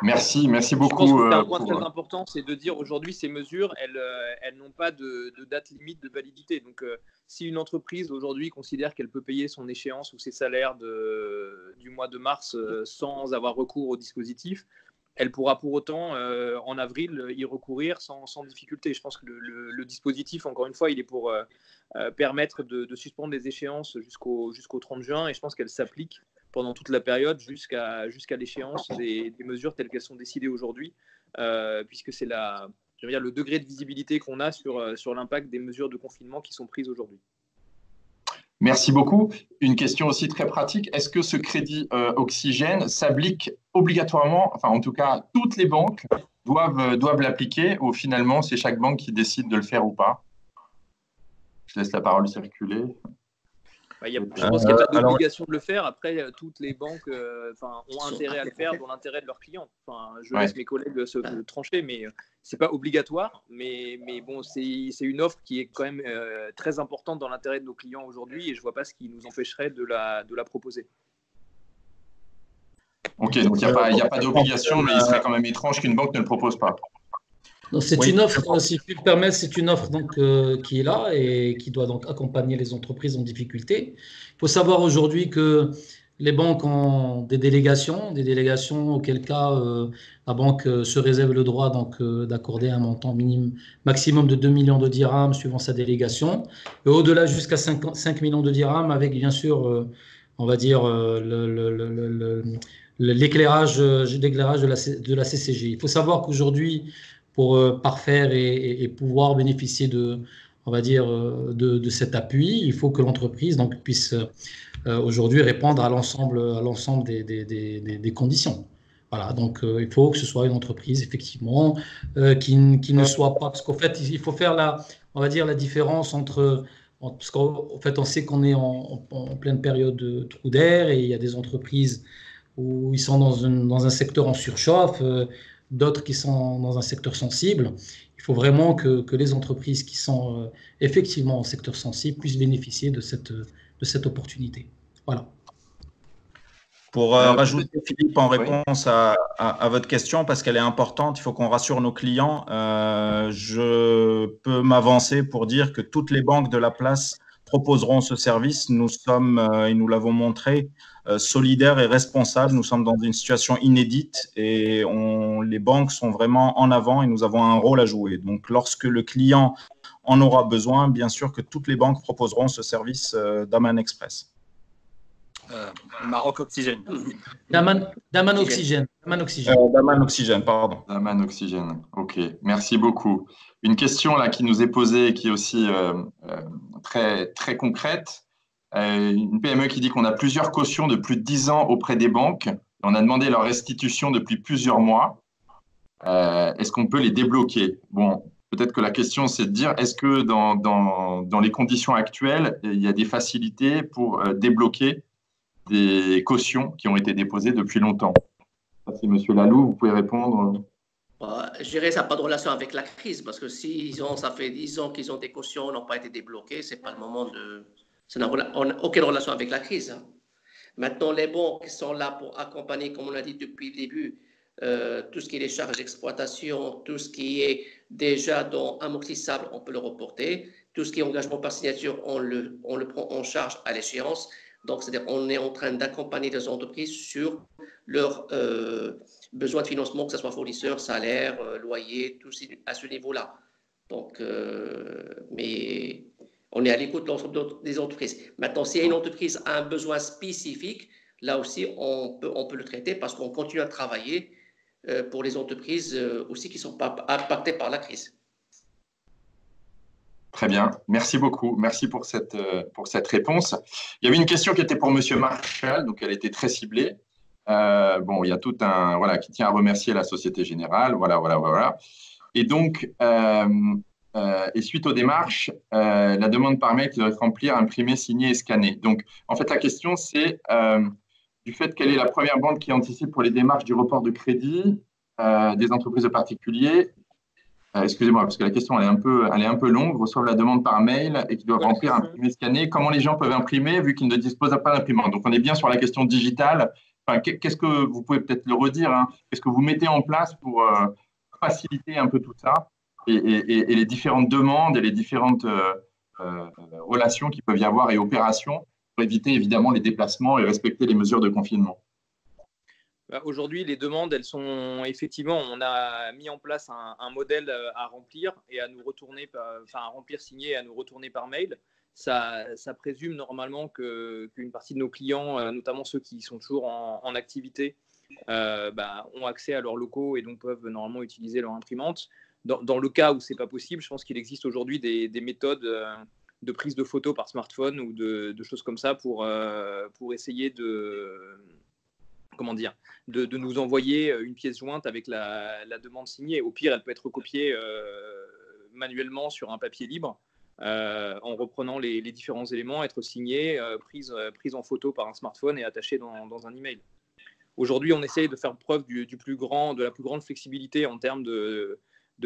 Merci beaucoup. Je pense que un point très important, c'est de dire aujourd'hui ces mesures, elles n'ont pas de date limite de validité. Donc si une entreprise aujourd'hui considère qu'elle peut payer son échéance ou ses salaires du mois de mars sans avoir recours au dispositif, elle pourra pour autant, en avril, y recourir sans difficulté. Je pense que le dispositif, encore une fois, il est pour permettre de suspendre les échéances jusqu'au 30 juin et je pense qu'elle s'applique pendant toute la période jusqu'à l'échéance des mesures telles qu'elles sont décidées aujourd'hui, puisque c'est le degré de visibilité qu'on a sur l'impact des mesures de confinement qui sont prises aujourd'hui. Merci beaucoup. Une question aussi très pratique. Est-ce que ce crédit oxygène s'applique obligatoirement, enfin en tout cas toutes les banques doivent l'appliquer ou finalement c'est chaque banque qui décide de le faire ou pas? Je laisse la parole circuler. Je pense qu'il n'y a pas d'obligation de le faire. Après, toutes les banques ont intérêt à le faire dans l'intérêt de leurs clients. Je laisse mes collègues se trancher, mais ce n'est pas obligatoire. Mais bon, c'est une offre qui est quand même très importante dans l'intérêt de nos clients aujourd'hui et je ne vois pas ce qui nous empêcherait de la proposer. Ok, donc il n'y a pas d'obligation, mais il serait quand même étrange qu'une banque ne le propose pas. C'est une offre, si tu le permets, c'est une offre donc, qui est là et qui doit donc accompagner les entreprises en difficulté. Il faut savoir aujourd'hui que les banques ont des délégations auquel cas la banque se réserve le droit d'accorder un montant maximum de 2 millions de dirhams suivant sa délégation, et au-delà jusqu'à 5 millions de dirhams avec bien sûr, on va dire, l'éclairage de la CCG. Il faut savoir qu'aujourd'hui, pour parfaire et pouvoir bénéficier de cet appui, il faut que l'entreprise puisse aujourd'hui répondre à l'ensemble des conditions. Voilà, donc il faut que ce soit une entreprise, effectivement, qui ne soit pas… Parce qu'en fait, il faut faire on va dire, la différence parce qu'en fait, on sait qu'on est en pleine période de trou d'air et il y a des entreprises où ils sont dans un secteur en surchauffe, d'autres qui sont dans un secteur sensible. Il faut vraiment que les entreprises qui sont effectivement en secteur sensible puissent bénéficier de cette opportunité. Voilà. Pour rajouter, Philippe, en réponse à votre question, parce qu'elle est importante, il faut qu'on rassure nos clients. Je peux m'avancer pour dire que toutes les banques de la place proposeront ce service. Nous sommes, et nous l'avons montré, solidaires et responsables. Nous sommes dans une situation inédite et les banques sont vraiment en avant et nous avons un rôle à jouer. Donc, lorsque le client en aura besoin, bien sûr que toutes les banques proposeront ce service d'Aman Express. Maroc Oxygène. Daman Oxygène. Daman Oxygène, pardon. Daman Oxygène, ok. Merci beaucoup. Une question là qui nous est posée et qui est aussi très, très concrète. Une PME qui dit qu'on a plusieurs cautions de plus de 10 ans auprès des banques. On a demandé leur restitution depuis plusieurs mois. Est-ce qu'on peut les débloquer? Bon, peut-être que la question, c'est de dire, est-ce que dans les conditions actuelles, il y a des facilités pour débloquer des cautions qui ont été déposées depuis longtemps? Si Monsieur Lalou, vous pouvez répondre. Je dirais que ça n'a pas de relation avec la crise, parce que ça fait 10 ans qu'ils ont des cautions, n'ont pas été débloquées, c'est pas le moment de… Ça n'a aucune relation avec la crise. Hein. Maintenant, les banques sont là pour accompagner, comme on l'a dit depuis le début, tout ce qui est les charges d'exploitation, tout ce qui est déjà dans amortissable, on peut le reporter. Tout ce qui est engagement par signature, on le prend en charge à l'échéance. Donc, c'est-à-dire qu'on est en train d'accompagner les entreprises sur leurs besoins de financement, que ce soit fournisseurs, salaires, loyers, tout à ce niveau-là. Donc, mais on est à l'écoute de l'ensemble des entreprises. Maintenant, si une entreprise a un besoin spécifique, là aussi, on peut le traiter parce qu'on continue à travailler pour les entreprises aussi qui ne sont pas impactées par la crise. Très bien, merci beaucoup. Merci pour cette réponse. Il y avait une question qui était pour Monsieur Marchal, donc elle était très ciblée. Bon, il y a tout un… Voilà, qui tient à remercier la Société Générale. Voilà. Et donc, et suite aux démarches, la demande par mail qui doit être remplie, imprimée, signée et scannée. Donc, en fait, la question, c'est du fait quelle est la première banque qui anticipe pour les démarches du report de crédit des entreprises de particuliers. Excusez-moi, parce que la question elle est un peu longue. Reçoivent la demande par mail et qui doivent remplir, imprimer, scanner. Comment les gens peuvent imprimer vu qu'ils ne disposent pas d'imprimante? Donc, on est bien sur la question digitale. Enfin, qu'est-ce que vous pouvez peut-être le redire, hein, qu'est-ce que vous mettez en place pour faciliter un peu tout ça et les différentes demandes et les différentes relations qu'il peut y avoir et opérations pour éviter évidemment les déplacements et respecter les mesures de confinement? Aujourd'hui, les demandes, elles sont effectivement, on a mis en place un modèle à remplir et à nous retourner, à remplir, signer et à nous retourner par mail. Ça présume normalement qu'une partie de nos clients, notamment ceux qui sont toujours en activité, ont accès à leurs locaux et donc peuvent normalement utiliser leur imprimante. Dans le cas où ce n'est pas possible, je pense qu'il existe aujourd'hui des méthodes de prise de photos par smartphone ou de choses comme ça pour essayer de nous envoyer une pièce jointe avec la demande signée. Au pire, elle peut être recopiée manuellement sur un papier libre en reprenant les différents éléments, être signée, prise en photo par un smartphone et attachée dans un email. Aujourd'hui, on essaye de faire preuve de la plus grande flexibilité en termes de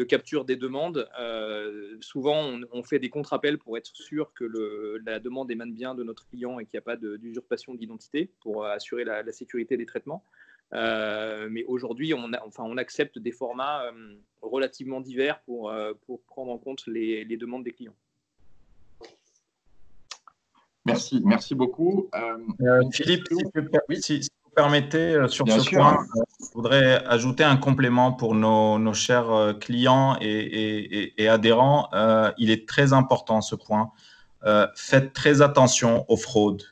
capture des demandes. Souvent, on fait des contre-appels pour être sûr que la demande émane bien de notre client et qu'il n'y a pas d'usurpation d'identité pour assurer la sécurité des traitements. Mais aujourd'hui, on accepte des formats relativement divers pour prendre en compte les demandes des clients. Merci beaucoup. Philippe, si vous permettez, sur ce point, je voudrais ajouter un complément pour nos chers clients et adhérents. Il est très important ce point. Faites très attention aux fraudes.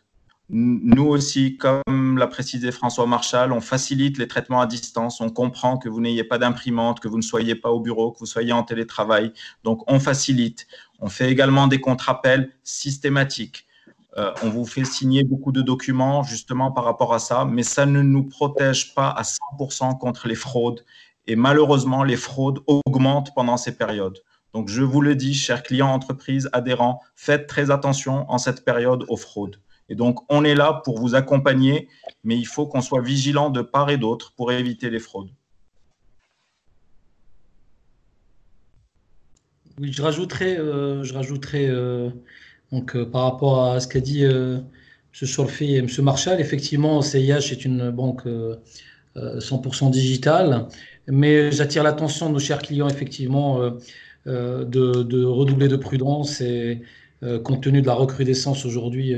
Nous aussi, comme l'a précisé François Marchal, on facilite les traitements à distance. On comprend que vous n'ayez pas d'imprimante, que vous ne soyez pas au bureau, que vous soyez en télétravail. Donc, on facilite. On fait également des contre-appels systématiques. On vous fait signer beaucoup de documents justement par rapport à ça, mais ça ne nous protège pas à 100% contre les fraudes. Et malheureusement, les fraudes augmentent pendant ces périodes. Donc, je vous le dis, chers clients, entreprises, adhérents, faites très attention en cette période aux fraudes. Et donc, on est là pour vous accompagner, mais il faut qu'on soit vigilant de part et d'autre pour éviter les fraudes. Oui, je rajouterais donc, par rapport à ce qu'a dit M. Chorfi et M. Marchal, effectivement, CIH est une banque 100% digitale, mais j'attire l'attention de nos chers clients, effectivement, de redoubler de prudence et compte tenu de la recrudescence aujourd'hui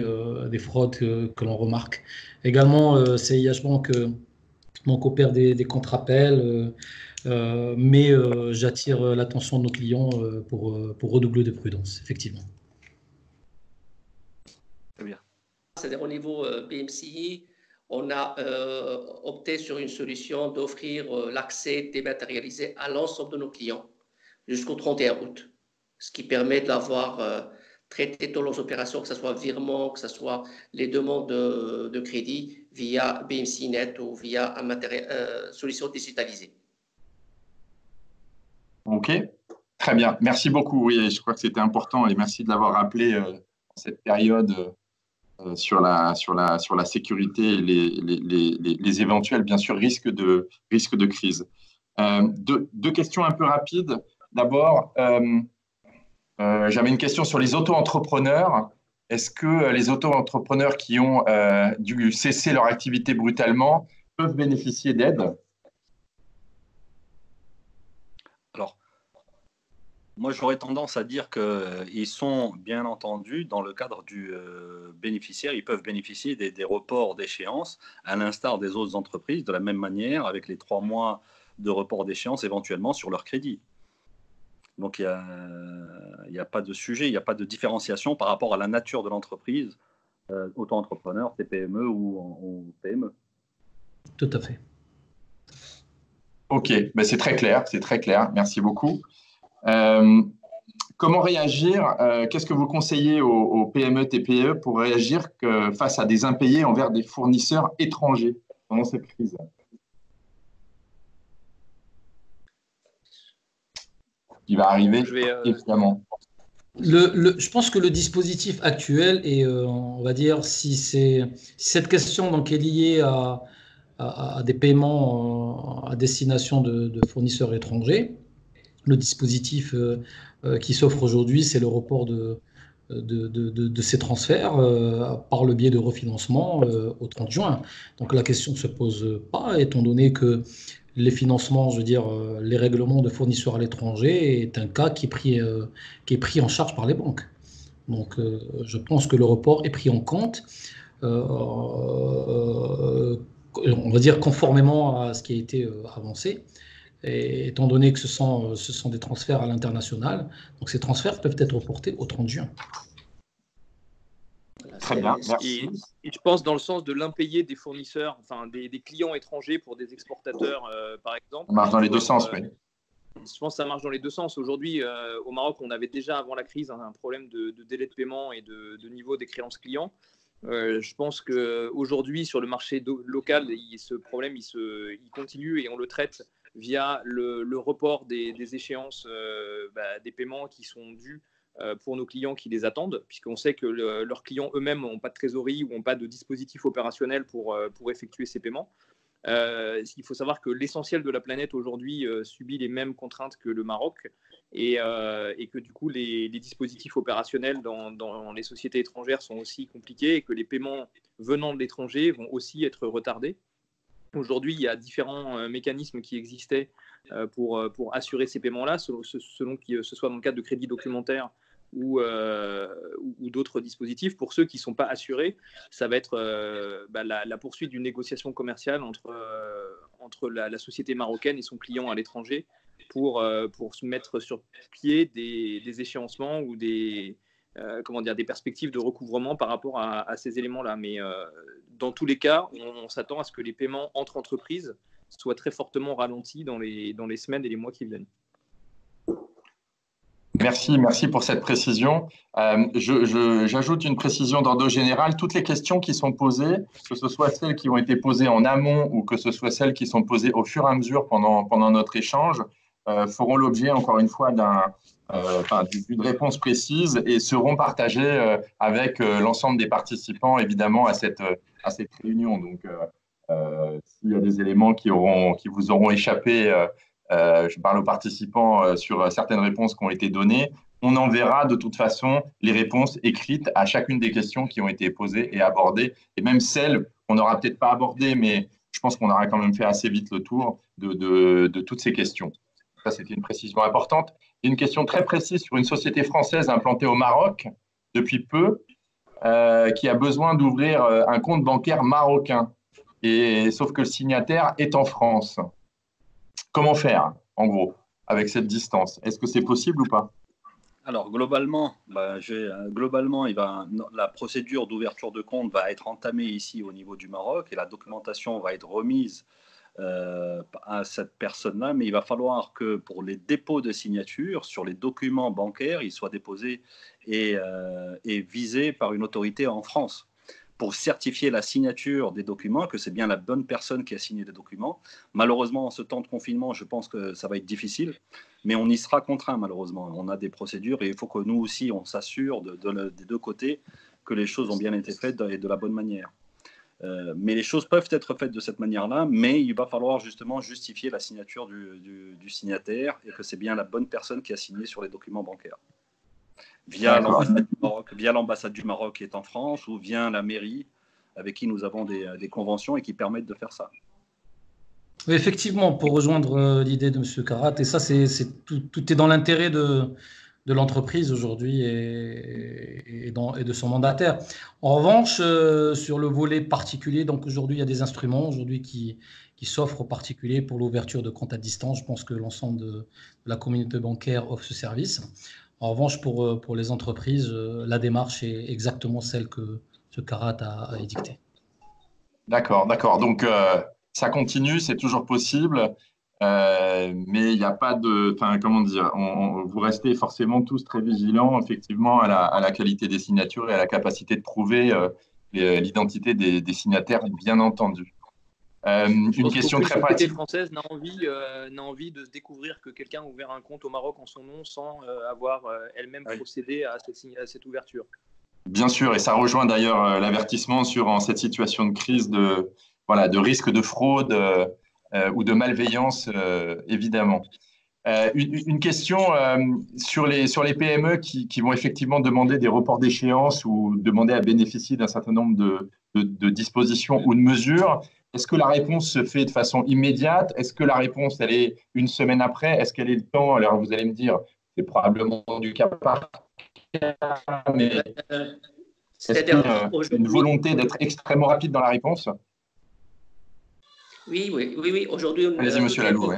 des fraudes que l'on remarque. Également, CIH Bank opère des contre-appels, mais j'attire l'attention de nos clients pour redoubler de prudence, effectivement. Très bien. C'est-à-dire au niveau BMCI, on a opté sur une solution d'offrir l'accès dématérialisé à l'ensemble de nos clients jusqu'au 31 août, ce qui permet d'avoir traité toutes leurs opérations, que ce soit virement, que ce soit les demandes de crédit via BMCI Net ou via une solution digitalisée. OK, très bien. Merci beaucoup. Oui, je crois que c'était important et merci de l'avoir rappelé en cette période sur la sécurité et les éventuels, bien sûr, risques de crise. Deux questions un peu rapides. D'abord, j'avais une question sur les auto-entrepreneurs. Est-ce que les auto-entrepreneurs qui ont dû cesser leur activité brutalement peuvent bénéficier d'aide ? Alors, moi, j'aurais tendance à dire qu'ils sont, bien entendu, dans le cadre du bénéficiaire, ils peuvent bénéficier des reports d'échéance, à l'instar des autres entreprises, de la même manière, avec les 3 mois de report d'échéance éventuellement sur leur crédit. Donc, il n'y a pas de sujet, il n'y a pas de différenciation par rapport à la nature de l'entreprise, auto-entrepreneur, TPME ou PME. Tout à fait. OK, ben c'est très clair, merci beaucoup. Comment réagir qu'est-ce que vous conseillez aux PME, TPE pour réagir face à des impayés envers des fournisseurs étrangers pendant cette crise ? Qui va arriver, évidemment. Je pense que le dispositif actuel, et on va dire, si cette question donc, est liée à des paiements à destination de fournisseurs étrangers, le dispositif qui s'offre aujourd'hui, c'est le report de ces transferts par le biais de refinancement au 30 juin. Donc la question ne se pose pas, étant donné que les financements, je veux dire, les règlements de fournisseurs à l'étranger est un cas qui est pris en charge par les banques. Donc je pense que le report est pris en compte, on va dire conformément à ce qui a été avancé. Et étant donné que ce sont des transferts à l'international, donc ces transferts peuvent être reportés au 30 juin. Très bien, merci. Et je pense dans le sens de l'impayé des fournisseurs, enfin des clients étrangers pour des exportateurs, par exemple. Ça marche dans les deux sens, oui. Je pense que ça marche dans les deux sens. Aujourd'hui, au Maroc, on avait déjà avant la crise un problème de délai de paiement et de niveau des créances clients. Je pense qu'aujourd'hui, sur le marché local, ce problème, il continue et on le traite via le report des échéances des paiements qui sont dus pour nos clients qui les attendent, puisqu'on sait que leurs clients eux-mêmes n'ont pas de trésorerie ou n'ont pas de dispositif opérationnel pour effectuer ces paiements. Il faut savoir que l'essentiel de la planète aujourd'hui subit les mêmes contraintes que le Maroc et que du coup les dispositifs opérationnels dans les sociétés étrangères sont aussi compliqués et que les paiements venant de l'étranger vont aussi être retardés. Aujourd'hui, il y a différents mécanismes qui existaient pour assurer ces paiements-là, selon que ce soit dans le cadre de crédits documentaires ou d'autres dispositifs. Pour ceux qui ne sont pas assurés, ça va être la poursuite d'une négociation commerciale entre la société marocaine et son client à l'étranger pour se mettre sur pied des échéancements ou des perspectives de recouvrement par rapport à ces éléments-là. Mais dans tous les cas, on s'attend à ce que les paiements entre entreprises soient très fortement ralentis dans les semaines et les mois qui viennent. Merci pour cette précision. J'ajoute une précision d'ordre général. Toutes les questions qui sont posées, que ce soit celles qui ont été posées en amont ou que ce soit celles qui sont posées au fur et à mesure pendant notre échange, feront l'objet, encore une fois, d'une réponse précise et seront partagées avec l'ensemble des participants, évidemment, à cette réunion. Donc, s'il y a des éléments qui vous auront échappé, je parle aux participants sur certaines réponses qui ont été données. On enverra de toute façon les réponses écrites à chacune des questions qui ont été posées et abordées, et même celles qu'on n'aura peut-être pas abordées, mais je pense qu'on aura quand même fait assez vite le tour de toutes ces questions. Ça, c'était une précision importante. Et une question très précise sur une société française implantée au Maroc depuis peu, qui a besoin d'ouvrir un compte bancaire marocain, sauf que le signataire est en France. Comment faire, en gros, avec cette distance? Est-ce que c'est possible ou pas? Alors, globalement, la procédure d'ouverture de compte va être entamée ici au niveau du Maroc et la documentation va être remise à cette personne-là, mais il va falloir que pour les dépôts de signature sur les documents bancaires, ils soient déposés et visés par une autorité en France, pour certifier la signature des documents, que c'est bien la bonne personne qui a signé les documents. Malheureusement, en ce temps de confinement, je pense que ça va être difficile, mais on y sera contraint, malheureusement. On a des procédures et il faut que nous aussi, on s'assure des deux côtés que les choses ont bien été faites et de la bonne manière. Mais les choses peuvent être faites de cette manière-là, mais il va falloir justement justifier la signature du signataire et que c'est bien la bonne personne qui a signé sur les documents bancaires. Via l'ambassade du Maroc qui est en France ou via la mairie avec qui nous avons des conventions et qui permettent de faire ça. Oui, effectivement, pour rejoindre l'idée de M. Karat, et ça, tout est dans l'intérêt de l'entreprise aujourd'hui et de son mandataire. En revanche, sur le volet particulier, donc aujourd'hui, il y a des instruments aujourd'hui qui s'offrent aux particuliers pour l'ouverture de comptes à distance. Je pense que l'ensemble de la communauté bancaire offre ce service. En revanche, pour les entreprises, la démarche est exactement celle que ce Karat a édictée. D'accord. Donc, ça continue, c'est toujours possible, mais il n'y a pas de… comment dire, vous restez forcément tous très vigilants, effectivement, à la qualité des signatures et à la capacité de prouver l'identité des signataires, bien entendu. Une question très pratique. La société française n'a envie de se découvrir que quelqu'un a ouvert un compte au Maroc en son nom sans avoir elle-même procédé à cette ouverture. Bien sûr, et ça rejoint d'ailleurs l'avertissement en cette situation de crise de risque de fraude ou de malveillance, évidemment. Une question sur les PME qui vont effectivement demander des reports d'échéance ou demander à bénéficier d'un certain nombre de dispositions ou de mesures. Est-ce que la réponse se fait de façon immédiate? Est-ce que la réponse, elle est une semaine après? Est-ce qu'elle est le temps? Alors, vous allez me dire, c'est probablement du cas par cas, mais est-ce qu'il y a une volonté d'être extrêmement rapide dans la réponse? Oui. Aujourd'hui, allez-y, monsieur Lalou.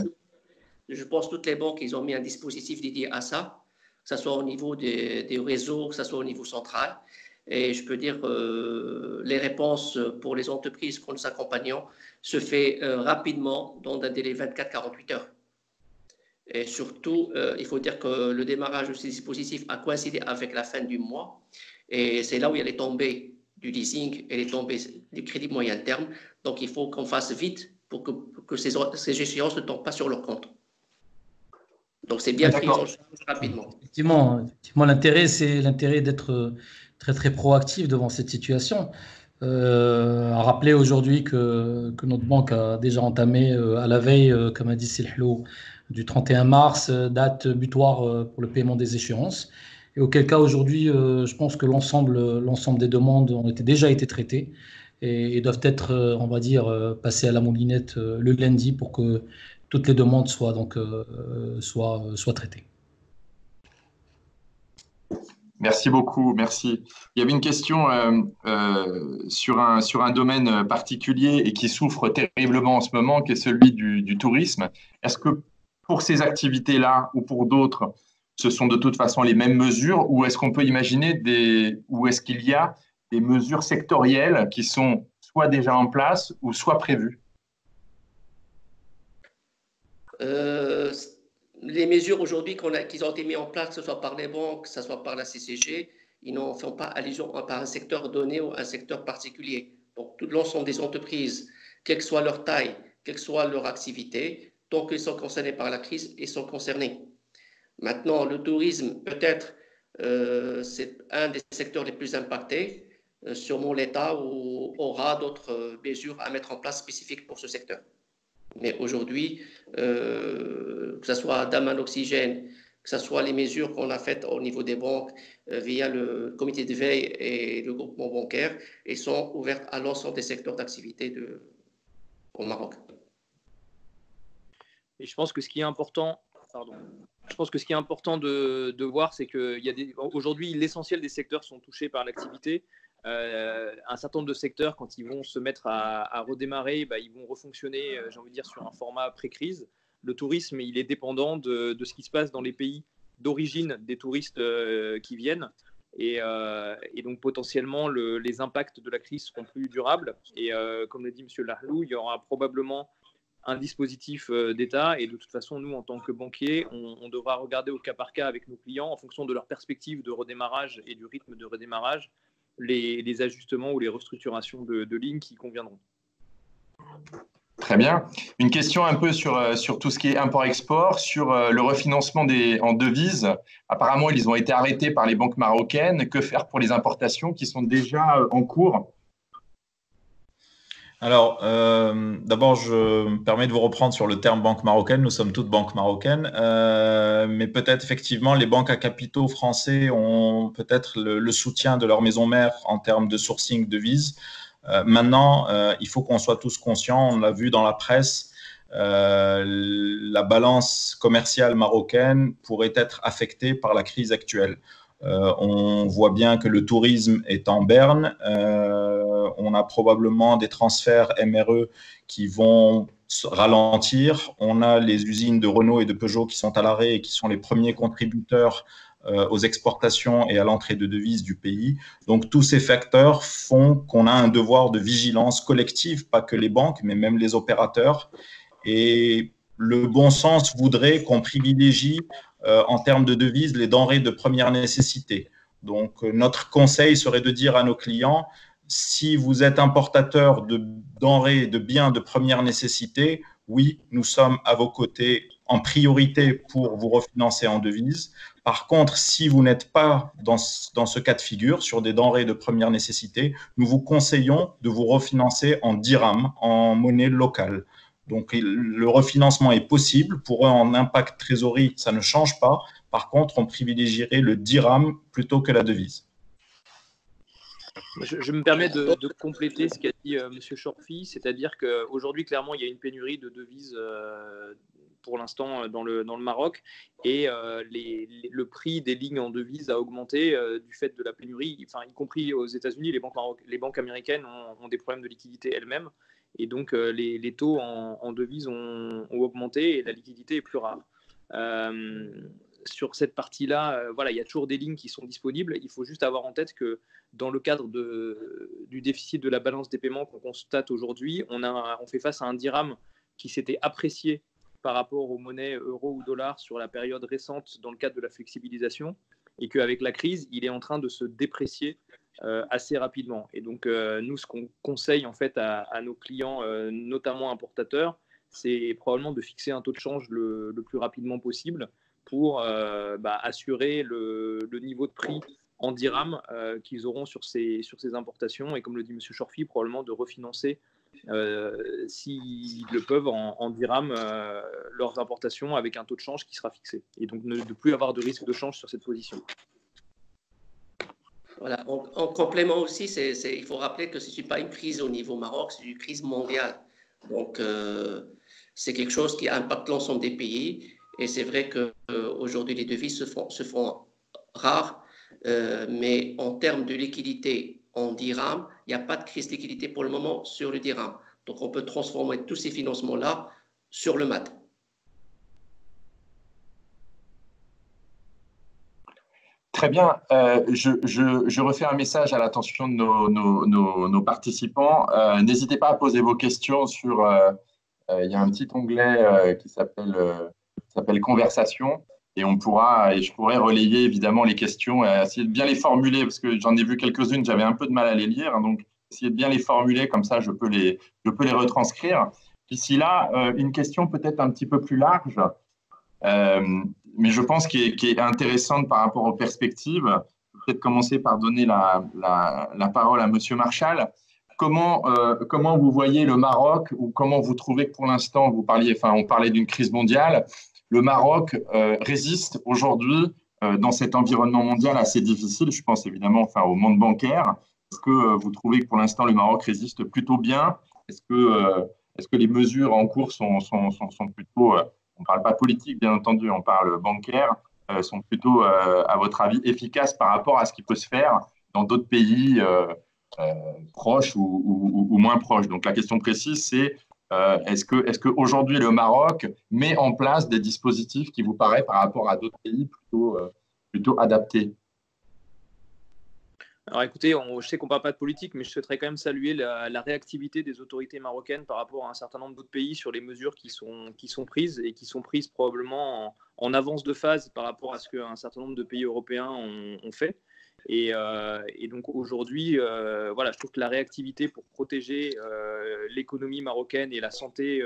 Je pense que toutes les banques, ils ont mis un dispositif dédié à ça, que ce soit au niveau des réseaux, que ce soit au niveau central. Et je peux dire que les réponses pour les entreprises que nous accompagnons se fait rapidement dans un délai 24-48 heures. Et surtout, il faut dire que le démarrage de ces dispositifs a coïncidé avec la fin du mois. Et c'est là où il y a les tombées du leasing et les tombées du crédit moyen terme. Donc, il faut qu'on fasse vite pour que ces échéances ne tombent pas sur leur compte. Donc, c'est bien pris rapidement. Effectivement, l'intérêt, c'est d'être très, très proactif devant cette situation. À rappeler aujourd'hui que notre banque a déjà entamé à la veille, comme a dit Silhlou, du 31 mars, date butoir pour le paiement des échéances. Et auquel cas, aujourd'hui, je pense que l'ensemble des demandes ont déjà été traitées et doivent être, on va dire, passées à la moulinette le lundi pour que toutes les demandes soient traitées. Merci beaucoup, merci. Il y avait une question sur un domaine particulier et qui souffre terriblement en ce moment, qui est celui du tourisme. Est-ce que pour ces activités-là ou pour d'autres, ce sont de toute façon les mêmes mesures ou est-ce qu'on peut imaginer ou est-ce qu'il y a des mesures sectorielles qui sont soit déjà en place ou soit prévues? les mesures aujourd'hui qu'ils ont été mises en place, que ce soit par les banques, que ce soit par la CCG, ils n'en font pas allusion par un secteur donné ou un secteur particulier. Donc, tout l'ensemble des entreprises, quelle que soit leur taille, quelle que soit leur activité, tant qu'ils sont concernés par la crise, ils sont concernés. Maintenant, le tourisme, peut-être, c'est un des secteurs les plus impactés. Sûrement, l'État aura d'autres mesures à mettre en place spécifiques pour ce secteur. Mais aujourd'hui, que ce soit Daman Oxygène, que ce soit les mesures qu'on a faites au niveau des banques via le comité de veille et le groupement bancaire, elles sont ouvertes à l'ensemble des secteurs d'activité au Maroc. Et je pense que ce qui est important, de voir, c'est qu'aujourd'hui, l'essentiel des secteurs sont touchés par l'activité. Un certain nombre de secteurs, quand ils vont se mettre à redémarrer, ils vont refonctionner, j'ai envie de dire, sur un format pré-crise. Le tourisme, il est dépendant de ce qui se passe dans les pays d'origine des touristes qui viennent. Et donc, potentiellement, les impacts de la crise seront plus durables. Et comme le dit M. Lahlou, il y aura probablement un dispositif d'État. Et de toute façon, nous, en tant que banquiers, on devra regarder au cas par cas avec nos clients, en fonction de leur perspective de redémarrage et du rythme de redémarrage, les ajustements ou les restructurations de lignes qui conviendront. Très bien. Une question un peu sur tout ce qui est import-export, sur le refinancement en devises. Apparemment, ils ont été arrêtés par les banques marocaines. Que faire pour les importations qui sont déjà en cours? Alors, d'abord, je me permets de vous reprendre sur le terme banque marocaine. Nous sommes toutes banques marocaines, mais peut-être effectivement les banques à capitaux français ont peut-être le soutien de leur maison mère en termes de sourcing de devises. Maintenant, il faut qu'on soit tous conscients, on l'a vu dans la presse, la balance commerciale marocaine pourrait être affectée par la crise actuelle. On voit bien que le tourisme est en berne. On a probablement des transferts MRE qui vont ralentir. On a les usines de Renault et de Peugeot qui sont à l'arrêt et qui sont les premiers contributeurs aux exportations et à l'entrée de devises du pays. Donc, tous ces facteurs font qu'on a un devoir de vigilance collective, pas que les banques, mais même les opérateurs. Et le bon sens voudrait qu'on privilégie en termes de devises les denrées de première nécessité. Donc, notre conseil serait de dire à nos clients, si vous êtes importateur de denrées, de biens de première nécessité, oui, nous sommes à vos côtés en priorité pour vous refinancer en devises. Par contre, si vous n'êtes pas dans ce cas de figure, sur des denrées de première nécessité, nous vous conseillons de vous refinancer en dirham, en monnaie locale. Donc, le refinancement est possible. Pour eux, en impact trésorerie, ça ne change pas. Par contre, on privilégierait le dirham plutôt que la devise. Je me permets de compléter ce qu'a dit M. Chorfi, c'est-à-dire qu'aujourd'hui, clairement, il y a une pénurie de devises pour l'instant dans le Maroc et le prix des lignes en devises a augmenté du fait de la pénurie, y compris aux États-Unis. Les banques américaines ont des problèmes de liquidité elles-mêmes et donc les taux en devises ont augmenté et la liquidité est plus rare. Sur cette partie-là, il y a toujours des lignes qui sont disponibles. Il faut juste avoir en tête que dans le cadre du déficit de la balance des paiements qu'on constate aujourd'hui, on fait face à un dirham qui s'était apprécié par rapport aux monnaies euro ou dollars sur la période récente dans le cadre de la flexibilisation et qu'avec la crise, il est en train de se déprécier assez rapidement. Et donc, nous, ce qu'on conseille en fait à nos clients, notamment importateurs, c'est probablement de fixer un taux de change le plus rapidement possible pour assurer le niveau de prix en dirham qu'ils auront sur ces importations et, comme le dit M. Chorfi, probablement de refinancer, s'ils le peuvent, en dirham leurs importations avec un taux de change qui sera fixé et donc de ne plus avoir de risque de change sur cette position. Voilà. En complément aussi, il faut rappeler que ce n'est pas une crise au niveau Maroc, c'est une crise mondiale. Donc, c'est quelque chose qui impacte l'ensemble des pays. Et c'est vrai qu'aujourd'hui, les devises se font rares, mais en termes de liquidité en dirham, il n'y a pas de crise de liquidité pour le moment sur le dirham. Donc, on peut transformer tous ces financements-là sur le MAD. Très bien. Je refais un message à l'attention de nos participants. N'hésitez pas à poser vos questions sur… il y a un petit onglet qui s'appelle s'appelle Conversation. Et je pourrais relayer évidemment les questions et essayer de bien les formuler, parce que j'en ai vu quelques-unes, j'avais un peu de mal à les lire. Donc, essayer de bien les formuler, comme ça, je peux les retranscrire. Ici, là, une question peut-être un petit peu plus large, mais je pense qui est intéressante par rapport aux perspectives. Je vais peut-être commencer par donner la parole à Monsieur Marchal. Comment vous voyez le Maroc, ou comment vous trouvez que pour l'instant, on parlait d'une crise mondiale, le Maroc résiste aujourd'hui dans cet environnement mondial assez difficile. Je pense évidemment au monde bancaire. Est-ce que vous trouvez que pour l'instant, le Maroc résiste plutôt bien? Est-ce que les mesures en cours sont plutôt, on ne parle pas politique bien entendu, on parle bancaire, sont plutôt, à votre avis, efficaces par rapport à ce qui peut se faire dans d'autres pays proches ou moins proches? Donc la question précise, c'est est-ce qu'aujourd'hui le Maroc met en place des dispositifs qui vous paraissent par rapport à d'autres pays plutôt adaptés? Alors écoutez, je sais qu'on ne parle pas de politique, mais je souhaiterais quand même saluer la réactivité des autorités marocaines par rapport à un certain nombre d'autres pays sur les mesures qui sont prises, et qui sont prises probablement en avance de phase par rapport à ce qu'un certain nombre de pays européens ont fait. Et donc aujourd'hui, voilà, je trouve que la réactivité pour protéger l'économie marocaine et la santé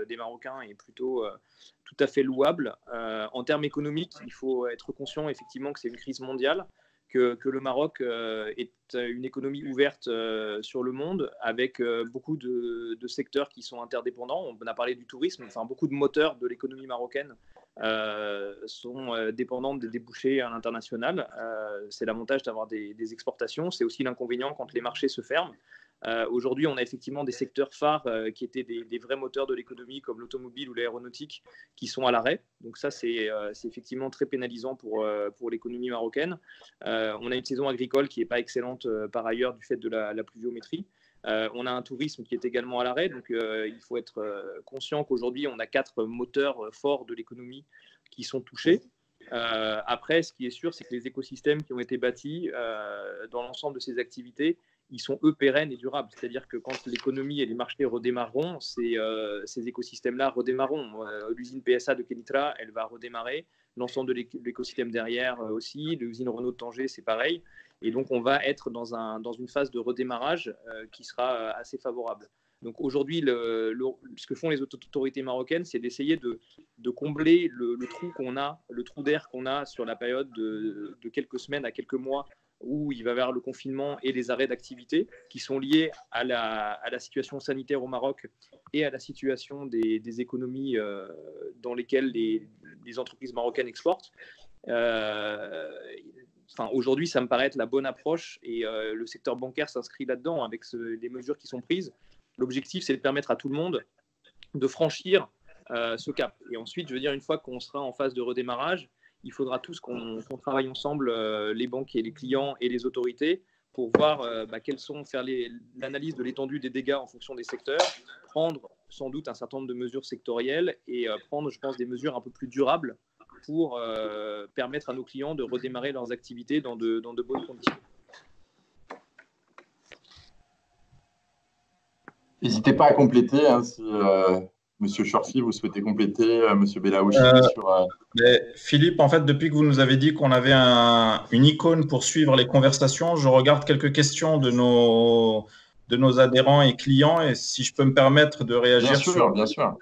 des Marocains est plutôt tout à fait louable. En termes économiques, il faut être conscient effectivement que c'est une crise mondiale, que le Maroc est une économie ouverte sur le monde, avec beaucoup de secteurs qui sont interdépendants. On a parlé du tourisme, enfin beaucoup de moteurs de l'économie marocaine sont dépendants des débouchés à l'international. C'est l'avantage d'avoir des exportations, c'est aussi l'inconvénient quand les marchés se ferment. Aujourd'hui, on a effectivement des secteurs phares qui étaient des vrais moteurs de l'économie, comme l'automobile ou l'aéronautique, qui sont à l'arrêt. Donc ça, c'est effectivement très pénalisant pour l'économie marocaine. On a une saison agricole qui n'est pas excellente par ailleurs du fait de la pluviométrie. On a un tourisme qui est également à l'arrêt. Donc il faut être conscient qu'aujourd'hui, on a 4 moteurs forts de l'économie qui sont touchés. Après, ce qui est sûr, c'est que les écosystèmes qui ont été bâtis dans l'ensemble de ces activités, ils sont eux pérennes et durables. C'est-à-dire que quand l'économie et les marchés redémarreront, ces écosystèmes-là redémarreront. L'usine PSA de Kenitra, elle va redémarrer. L'ensemble de l'écosystème derrière aussi. L'usine Renault de Tanger, c'est pareil. Et donc, on va être dans une phase de redémarrage qui sera assez favorable. Donc aujourd'hui, ce que font les autorités marocaines, c'est d'essayer de combler le trou qu'on a, le trou d'air qu'on a sur la période de quelques semaines à quelques mois, où il va y avoir le confinement et les arrêts d'activité qui sont liés à la situation sanitaire au Maroc et à la situation des économies dans lesquelles les entreprises marocaines exportent. Aujourd'hui, ça me paraît être la bonne approche, et le secteur bancaire s'inscrit là-dedans avec les mesures qui sont prises. L'objectif, c'est de permettre à tout le monde de franchir ce cap. Et ensuite, je veux dire, une fois qu'on sera en phase de redémarrage, il faudra tous qu'on travaille ensemble, les banques et les clients et les autorités, pour voir faire l'analyse de l'étendue des dégâts en fonction des secteurs, prendre sans doute un certain nombre de mesures sectorielles, et prendre, je pense, des mesures un peu plus durables pour permettre à nos clients de redémarrer leurs activités dans de bonnes conditions. N'hésitez pas à compléter si Monsieur Chorfi, vous souhaitez compléter, Monsieur Belaouchi Philippe, en fait, depuis que vous nous avez dit qu'on avait une icône pour suivre les conversations, je regarde quelques questions de nos adhérents et clients, et si je peux me permettre de réagir sur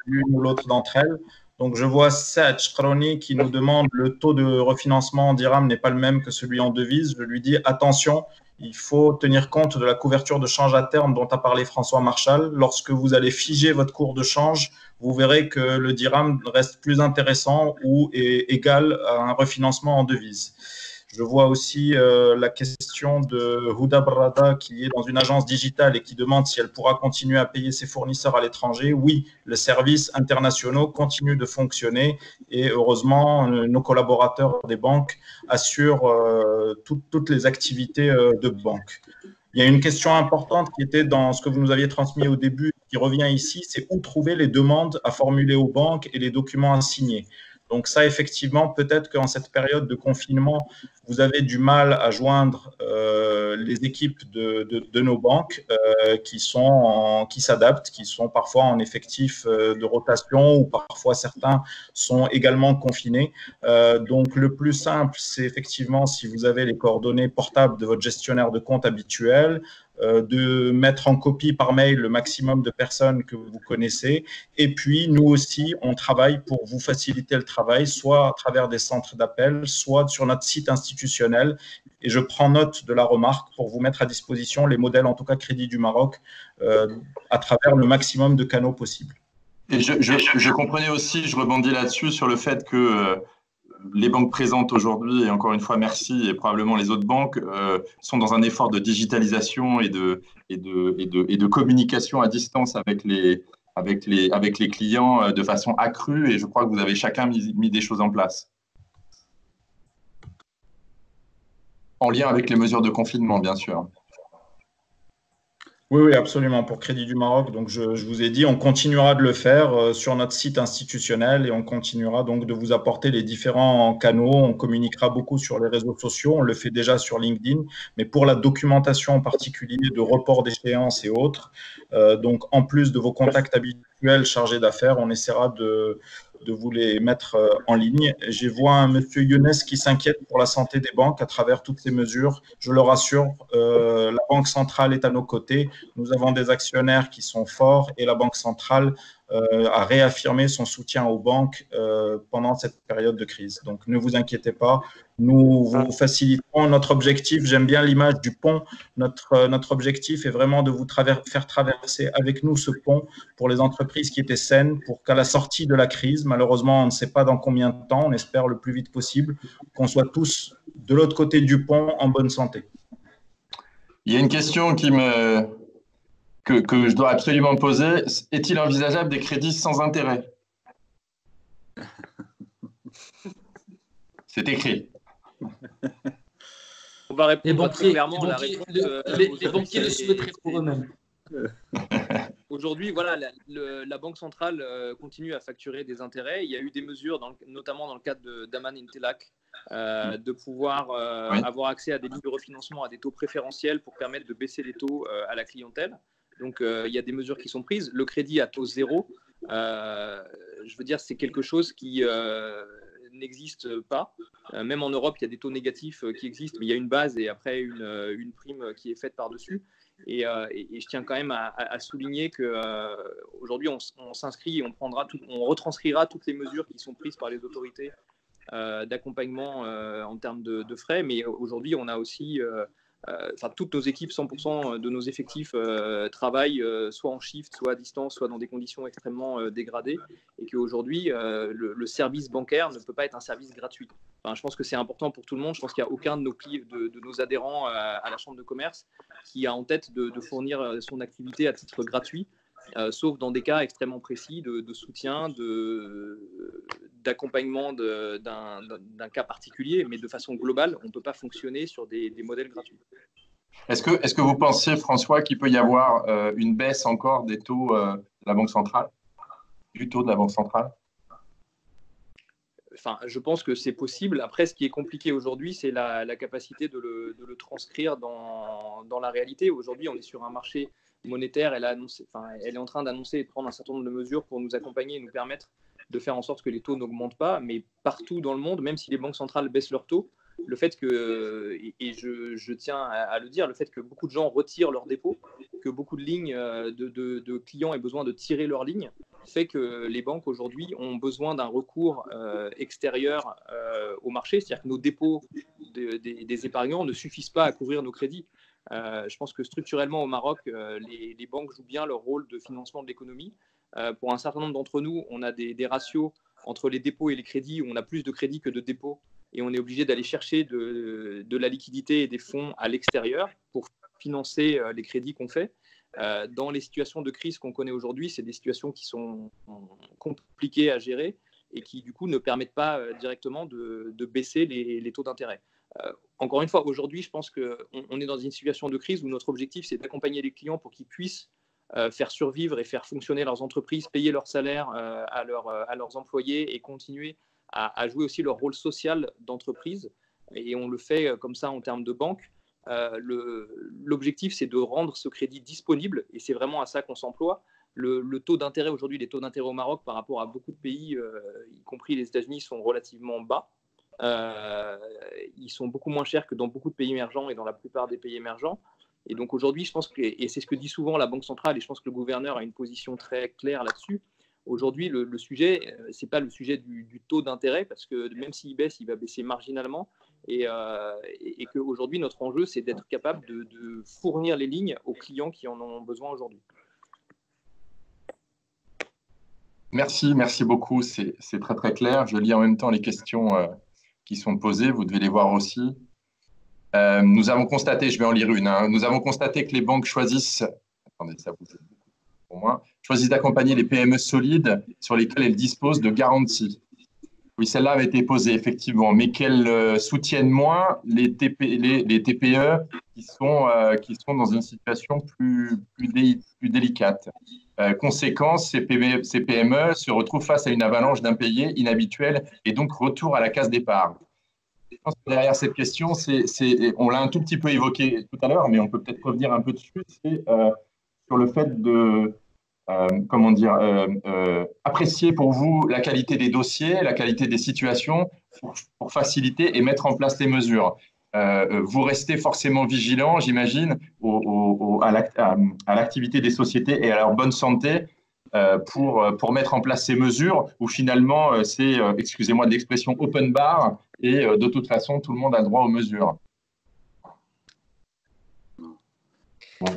l'une ou l'autre d'entre elles. Donc, je vois Serge Kroni qui nous demande: le taux de refinancement en dirham n'est pas le même que celui en devise. Je lui dis: attention, il faut tenir compte de la couverture de change à terme dont a parlé François Marchal. Lorsque vous allez figer votre cours de change, vous verrez que le dirham reste plus intéressant ou est égal à un refinancement en devise. Je vois aussi la question de Houda Brada, qui est dans une agence digitale et qui demande si elle pourra continuer à payer ses fournisseurs à l'étranger. Oui, les services internationaux continuent de fonctionner, et heureusement, nos collaborateurs des banques assurent toutes les activités de banque. Il y a une question importante qui était dans ce que vous nous aviez transmis au début, qui revient ici, c'est où trouver les demandes à formuler aux banques et les documents à signer. Donc ça, effectivement, peut-être qu'en cette période de confinement, vous avez du mal à joindre les équipes de nos banques qui s'adaptent, qui sont parfois en effectif de rotation ou parfois certains sont également confinés. Donc, le plus simple, c'est effectivement si vous avez les coordonnées portables de votre gestionnaire de compte habituel, de mettre en copie par mail le maximum de personnes que vous connaissez. Et puis, nous aussi, on travaille pour vous faciliter le travail, soit à travers des centres d'appel, soit sur notre site institutionnel. Et je prends note de la remarque pour vous mettre à disposition les modèles, en tout cas Crédit du Maroc, à travers le maximum de canaux possibles. Et je comprenais aussi, je rebondis là-dessus, sur le fait que les banques présentes aujourd'hui, et encore une fois merci, et probablement les autres banques, sont dans un effort de digitalisation et de communication à distance avec les clients de façon accrue, et je crois que vous avez chacun mis des choses en place. En lien avec les mesures de confinement, bien sûr. Oui, absolument, pour Crédit du Maroc. Donc, je vous ai dit, on continuera de le faire sur notre site institutionnel et on continuera donc de vous apporter les différents canaux. On communiquera beaucoup sur les réseaux sociaux, on le fait déjà sur LinkedIn, mais pour la documentation en particulier de report d'échéance et autres, donc en plus de vos contacts habituels chargés d'affaires, on essaiera de vous les mettre en ligne. Je vois un monsieur Younes qui s'inquiète pour la santé des banques à travers toutes ces mesures. Je le rassure, la Banque centrale est à nos côtés. Nous avons des actionnaires qui sont forts et la Banque centrale a réaffirmé son soutien aux banques pendant cette période de crise. Donc, ne vous inquiétez pas, nous vous faciliterons notre objectif. J'aime bien l'image du pont. Notre objectif est vraiment de vous faire traverser avec nous ce pont pour les entreprises qui étaient saines, pour qu'à la sortie de la crise, malheureusement, on ne sait pas dans combien de temps, on espère le plus vite possible, qu'on soit tous de l'autre côté du pont en bonne santé. Il y a une question que je dois absolument poser. Est-il envisageable des crédits sans intérêt? C'est écrit. On va répondre très clairement. Les banquiers le souhaiteraient pour eux-mêmes. Aujourd'hui, voilà, la Banque centrale continue à facturer des intérêts. Il y a eu des mesures, notamment dans le cadre d'Aman Intelak, de pouvoir avoir accès à des lignes de refinancement à des taux préférentiels pour permettre de baisser les taux à la clientèle. Donc, il y a des mesures qui sont prises. Le crédit à taux zéro, je veux dire, c'est quelque chose qui n'existe pas. Même en Europe, il y a des taux négatifs qui existent, mais il y a une base et après une prime qui est faite par-dessus. Et je tiens quand même à souligner qu'aujourd'hui, on s'inscrit et on retranscrira toutes les mesures qui sont prises par les autorités d'accompagnement en termes de frais. Mais aujourd'hui, on a aussi... toutes nos équipes, 100% de nos effectifs travaillent soit en shift, soit à distance, soit dans des conditions extrêmement dégradées, et qu'aujourd'hui, le service bancaire ne peut pas être un service gratuit. Enfin, je pense que c'est important pour tout le monde. Je pense qu'il n'y a aucun de nos adhérents à la Chambre de commerce qui a en tête de fournir son activité à titre gratuit. Sauf dans des cas extrêmement précis de soutien, d'accompagnement d'un cas particulier, mais de façon globale, on ne peut pas fonctionner sur des modèles gratuits. Est-ce que vous pensez, François, qu'il peut y avoir une baisse encore des taux de la Banque centrale, du taux de la Banque centrale? Enfin, je pense que c'est possible. Après, ce qui est compliqué aujourd'hui, c'est la capacité de le transcrire dans la réalité. Aujourd'hui, on est sur un marché monétaire, elle est en train d'annoncer et de prendre un certain nombre de mesures pour nous accompagner et nous permettre de faire en sorte que les taux n'augmentent pas. Mais partout dans le monde, même si les banques centrales baissent leurs taux, le fait que, et je tiens à le dire, le fait que beaucoup de gens retirent leurs dépôts, que beaucoup de lignes de clients aient besoin de tirer leurs lignes, fait que les banques aujourd'hui ont besoin d'un recours extérieur au marché. C'est-à-dire que nos dépôts des épargnants ne suffisent pas à couvrir nos crédits. Je pense que structurellement au Maroc, les banques jouent bien leur rôle de financement de l'économie. Pour un certain nombre d'entre nous, on a des ratios entre les dépôts et les crédits où on a plus de crédits que de dépôts et on est obligé d'aller chercher de la liquidité et des fonds à l'extérieur pour financer les crédits qu'on fait. Dans les situations de crise qu'on connaît aujourd'hui, c'est des situations qui sont compliquées à gérer et qui du coup ne permettent pas directement de baisser les taux d'intérêt. Encore une fois, aujourd'hui, je pense qu'on est dans une situation de crise où notre objectif, c'est d'accompagner les clients pour qu'ils puissent faire survivre et faire fonctionner leurs entreprises, payer leurs salaires à leurs employés et continuer à jouer aussi leur rôle social d'entreprise. et on le fait comme ça en termes de banque. L'objectif, c'est de rendre ce crédit disponible, et c'est vraiment à ça qu'on s'emploie. Le taux d'intérêt aujourd'hui, les taux d'intérêt au Maroc par rapport à beaucoup de pays, y compris les États-Unis, sont relativement bas. Ils sont beaucoup moins chers que dans beaucoup de pays émergents et dans la plupart des pays émergents. Et donc aujourd'hui, je pense que, et c'est ce que dit souvent la Banque centrale, et je pense que le gouverneur a une position très claire là-dessus. Aujourd'hui, le sujet, c'est pas le sujet du taux d'intérêt, parce que même s'il baisse, il va baisser marginalement. Et qu'aujourd'hui, notre enjeu, c'est d'être capable de fournir les lignes aux clients qui en ont besoin aujourd'hui. Merci beaucoup. C'est très très clair. Je lis en même temps les questions qui sont posées. Vous devez les voir aussi. Nous avons constaté, je vais en lire une, nous avons constaté que les banques choisissent, attendez, ça bouge beaucoup pour moi, choisissent d'accompagner les PME solides sur lesquelles elles disposent de garanties. Oui, celle-là avait été posée, effectivement, mais qu'elles soutiennent moins les TPE qui sont dans une situation plus délicate. Conséquence, ces PME se retrouvent face à une avalanche d'impayés inhabituels et donc retour à la case départ. Je pense que derrière cette question, on l'a un tout petit peu évoqué tout à l'heure, mais on peut peut-être revenir un peu dessus, c'est sur le fait de apprécier pour vous la qualité des dossiers, la qualité des situations pour faciliter et mettre en place les mesures. Vous restez forcément vigilant, j'imagine, à l'activité des sociétés et à leur bonne santé pour mettre en place ces mesures où finalement c'est, excusez-moi de l'expression, open bar et de toute façon tout le monde a droit aux mesures. Bon.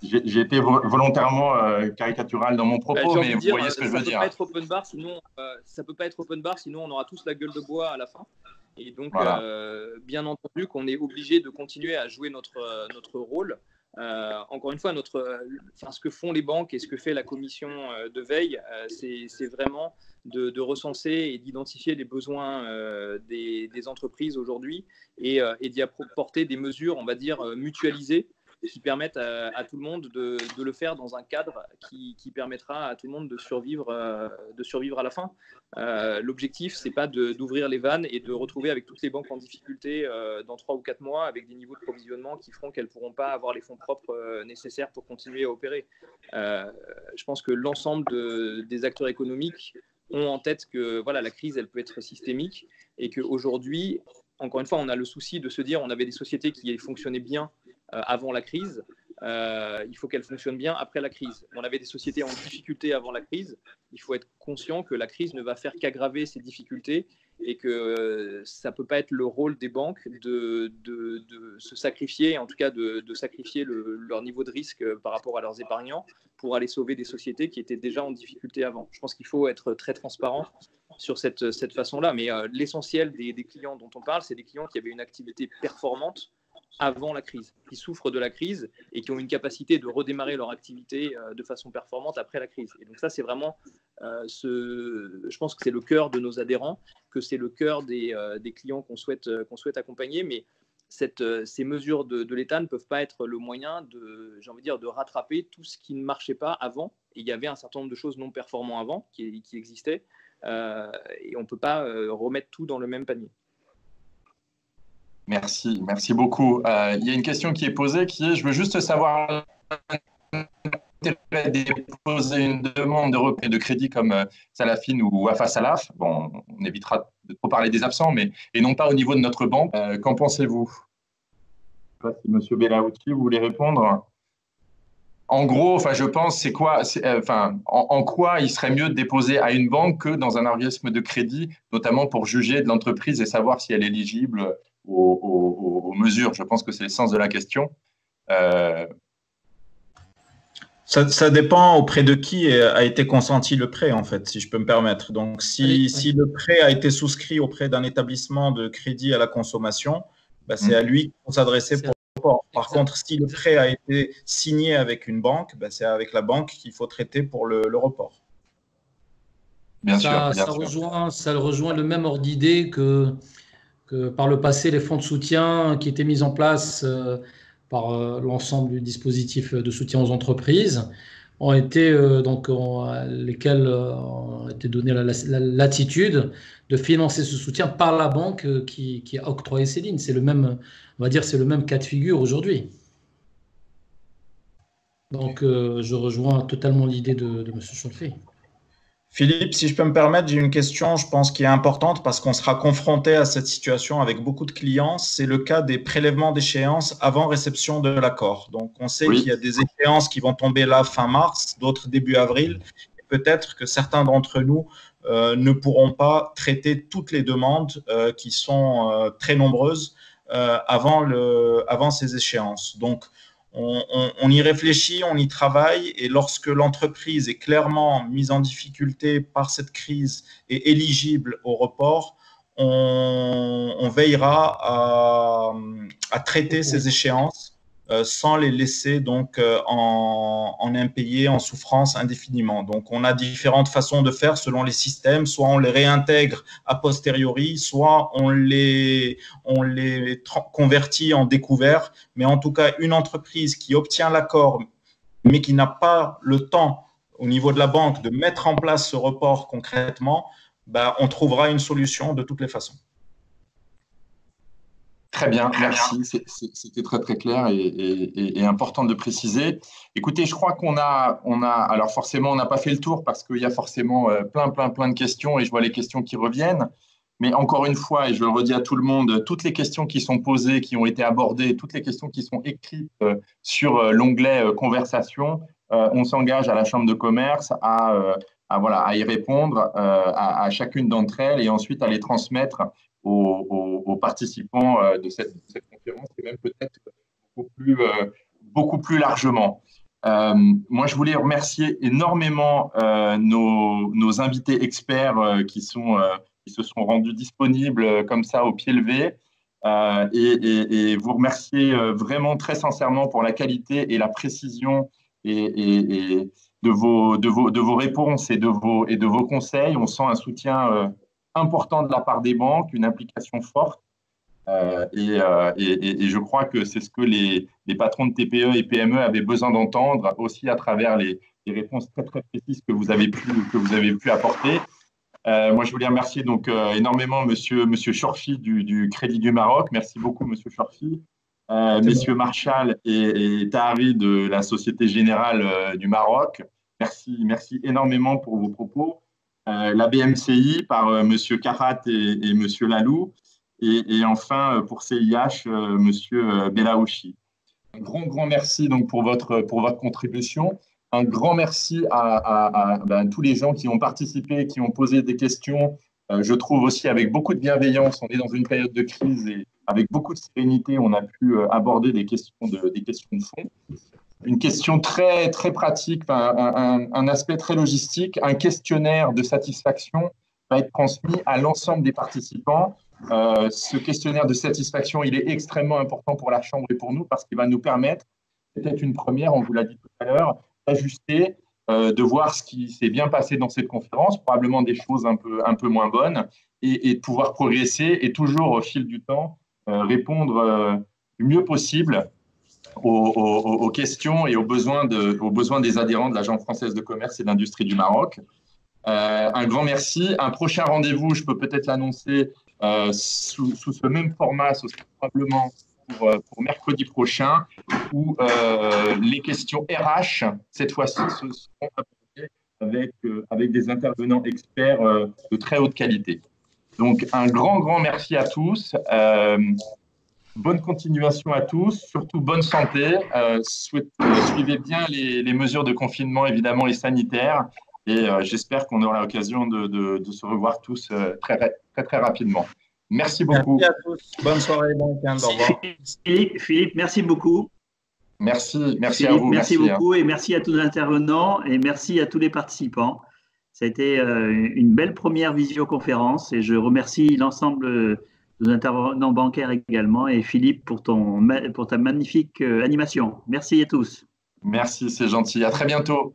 J'ai été volontairement caricatural dans mon propos, mais vous voyez ce que je veux dire. Ça ne peut pas être open bar, sinon on aura tous la gueule de bois à la fin. Et donc, voilà. bien entendu qu'on est obligé de continuer à jouer notre rôle. Encore une fois, ce que font les banques et ce que fait la commission de veille, c'est vraiment de recenser et d'identifier les besoins des entreprises aujourd'hui et d'y apporter des mesures, on va dire, mutualisées qui permettent à tout le monde de le faire dans un cadre qui permettra à tout le monde de survivre à la fin. L'objectif, c'est pas d'ouvrir les vannes et de retrouver avec toutes les banques en difficulté dans 3 ou 4 mois avec des niveaux de provisionnement qui feront qu'elles ne pourront pas avoir les fonds propres nécessaires pour continuer à opérer. Je pense que l'ensemble des acteurs économiques ont en tête que voilà, la crise, elle peut être systémique et qu'aujourd'hui, encore une fois, on a le souci de se dire on avait des sociétés qui fonctionnaient bien avant la crise, il faut qu'elles fonctionnent bien après la crise. On avait des sociétés en difficulté avant la crise, il faut être conscient que la crise ne va faire qu'aggraver ces difficultés et que ça ne peut pas être le rôle des banques de se sacrifier, en tout cas de sacrifier leur niveau de risque par rapport à leurs épargnants pour aller sauver des sociétés qui étaient déjà en difficulté avant. Je pense qu'il faut être très transparent sur cette façon-là, mais l'essentiel des clients dont on parle, c'est des clients qui avaient une activité performante avant la crise, qui souffrent de la crise et qui ont une capacité de redémarrer leur activité de façon performante après la crise. Et donc ça, c'est vraiment, je pense que c'est le cœur de nos adhérents, que c'est le cœur des clients qu'on souhaite accompagner, mais ces mesures de l'État ne peuvent pas être le moyen de rattraper tout ce qui ne marchait pas avant. Et il y avait un certain nombre de choses non performantes avant qui existaient, et on ne peut pas remettre tout dans le même panier. Merci beaucoup. Il y a une question qui est posée qui est, je veux juste savoir, déposer une demande de reprise de crédit comme Salafine ou Wafa Salaf. Bon, on évitera de trop parler des absents, et non pas au niveau de notre banque. Qu'en pensez-vous? Je ne sais pas si M. Belaouti, vous voulez répondre? En gros, je pense, en quoi il serait mieux de déposer à une banque que dans un organisme de crédit, notamment pour juger de l'entreprise et savoir si elle est éligible aux mesures. Je pense que c'est le sens de la question. Ça dépend auprès de qui a été consenti le prêt, en fait, si je peux me permettre. Donc, si le prêt a été souscrit auprès d'un établissement de crédit à la consommation, c'est à lui qu'il faut s'adresser pour le report. Par contre, si le prêt a été signé avec une banque, c'est avec la banque qu'il faut traiter pour le report. Bien sûr. Ça rejoint le même ordre d'idée que par le passé, les fonds de soutien qui étaient mis en place par l'ensemble du dispositif de soutien aux entreprises. ont été lesquels ont été donnés la latitude de financer ce soutien par la banque qui a octroyé ces lignes. C'est le même, on va dire, c'est le même cas de figure aujourd'hui. Donc, je rejoins totalement l'idée de M. Cholfi. Philippe, si je peux me permettre, j'ai une question, je pense, qui est importante parce qu'on sera confronté à cette situation avec beaucoup de clients. C'est le cas des prélèvements d'échéance avant réception de l'accord. Donc, on sait qu'il y a des échéances qui vont tomber là fin mars, d'autres début avril. Et peut-être que certains d'entre nous ne pourront pas traiter toutes les demandes qui sont très nombreuses avant ces échéances. Donc, on y réfléchit, on y travaille, et lorsque l'entreprise est clairement mise en difficulté par cette crise et éligible au report, on veillera à traiter ces échéances sans les laisser donc en impayés, en souffrance indéfiniment. Donc, on a différentes façons de faire selon les systèmes. Soit on les réintègre a posteriori, soit on les convertit en découvert. Mais en tout cas, une entreprise qui obtient l'accord, mais qui n'a pas le temps au niveau de la banque de mettre en place ce report concrètement, on trouvera une solution de toutes les façons. Très bien, merci. C'était très très clair et important de préciser. Écoutez, je crois qu'on a, alors forcément, on n'a pas fait le tour parce qu'il y a forcément plein de questions et je vois les questions qui reviennent. Mais encore une fois, et je le redis à tout le monde, toutes les questions qui sont posées, qui ont été abordées, toutes les questions qui sont écrites sur l'onglet conversation, on s'engage à la Chambre de commerce à y répondre à chacune d'entre elles et ensuite à les transmettre aux participants de cette conférence et même peut-être beaucoup plus largement. Moi, je voulais remercier énormément nos invités experts qui se sont rendus disponibles comme ça au pied levé et vous remercier vraiment très sincèrement pour la qualité et la précision et de vos réponses et de vos conseils. On sent un soutien important de la part des banques, une implication forte. Et je crois que c'est ce que les patrons de TPE et PME avaient besoin d'entendre aussi à travers les réponses très très précises que vous avez pu apporter. Moi, je voulais remercier donc énormément Monsieur Chorfi du Crédit du Maroc. Merci beaucoup, Monsieur Chorfi. Messieurs Marchal et Tahari de la Société Générale du Maroc. Merci énormément pour vos propos. La BMCI par Monsieur Karat et Monsieur Lalou. Et enfin, pour CIH, Monsieur Belaouchi. Un grand merci donc pour votre contribution. Un grand merci à tous les gens qui ont participé, qui ont posé des questions. Je trouve aussi avec beaucoup de bienveillance. On est dans une période de crise et avec beaucoup de sérénité, on a pu aborder des questions de fond. Une question très très pratique, un aspect très logistique. Un questionnaire de satisfaction va être transmis à l'ensemble des participants. Ce questionnaire de satisfaction, il est extrêmement important pour la Chambre et pour nous parce qu'il va nous permettre, peut-être une première, on vous l'a dit tout à l'heure, d'ajuster, de voir ce qui s'est bien passé dans cette conférence, probablement des choses un peu moins bonnes, et de pouvoir progresser et toujours au fil du temps répondre du mieux possible aux questions et aux besoins des adhérents de l'Agence française de commerce et d'industrie du Maroc. Un grand merci. Un prochain rendez-vous, je peux peut-être l'annoncer sous ce même format, ce sera probablement pour mercredi prochain, où les questions RH, cette fois-ci, se seront abordées avec des intervenants experts de très haute qualité. Donc, un grand merci à tous. Bonne continuation à tous, surtout bonne santé. Suivez bien les mesures de confinement, évidemment, et sanitaires. Et j'espère qu'on aura l'occasion de se revoir tous très rapidement. Merci beaucoup. Merci à tous. Bonne soirée, bon week-end. Au revoir. Philippe, merci beaucoup. Merci Philippe, à vous. Merci beaucoup et merci à tous les intervenants et merci à tous les participants. Ça a été une belle première visioconférence et je remercie l'ensemble des intervenants bancaires également et Philippe pour ta magnifique animation. Merci à tous. Merci, c'est gentil. À très bientôt.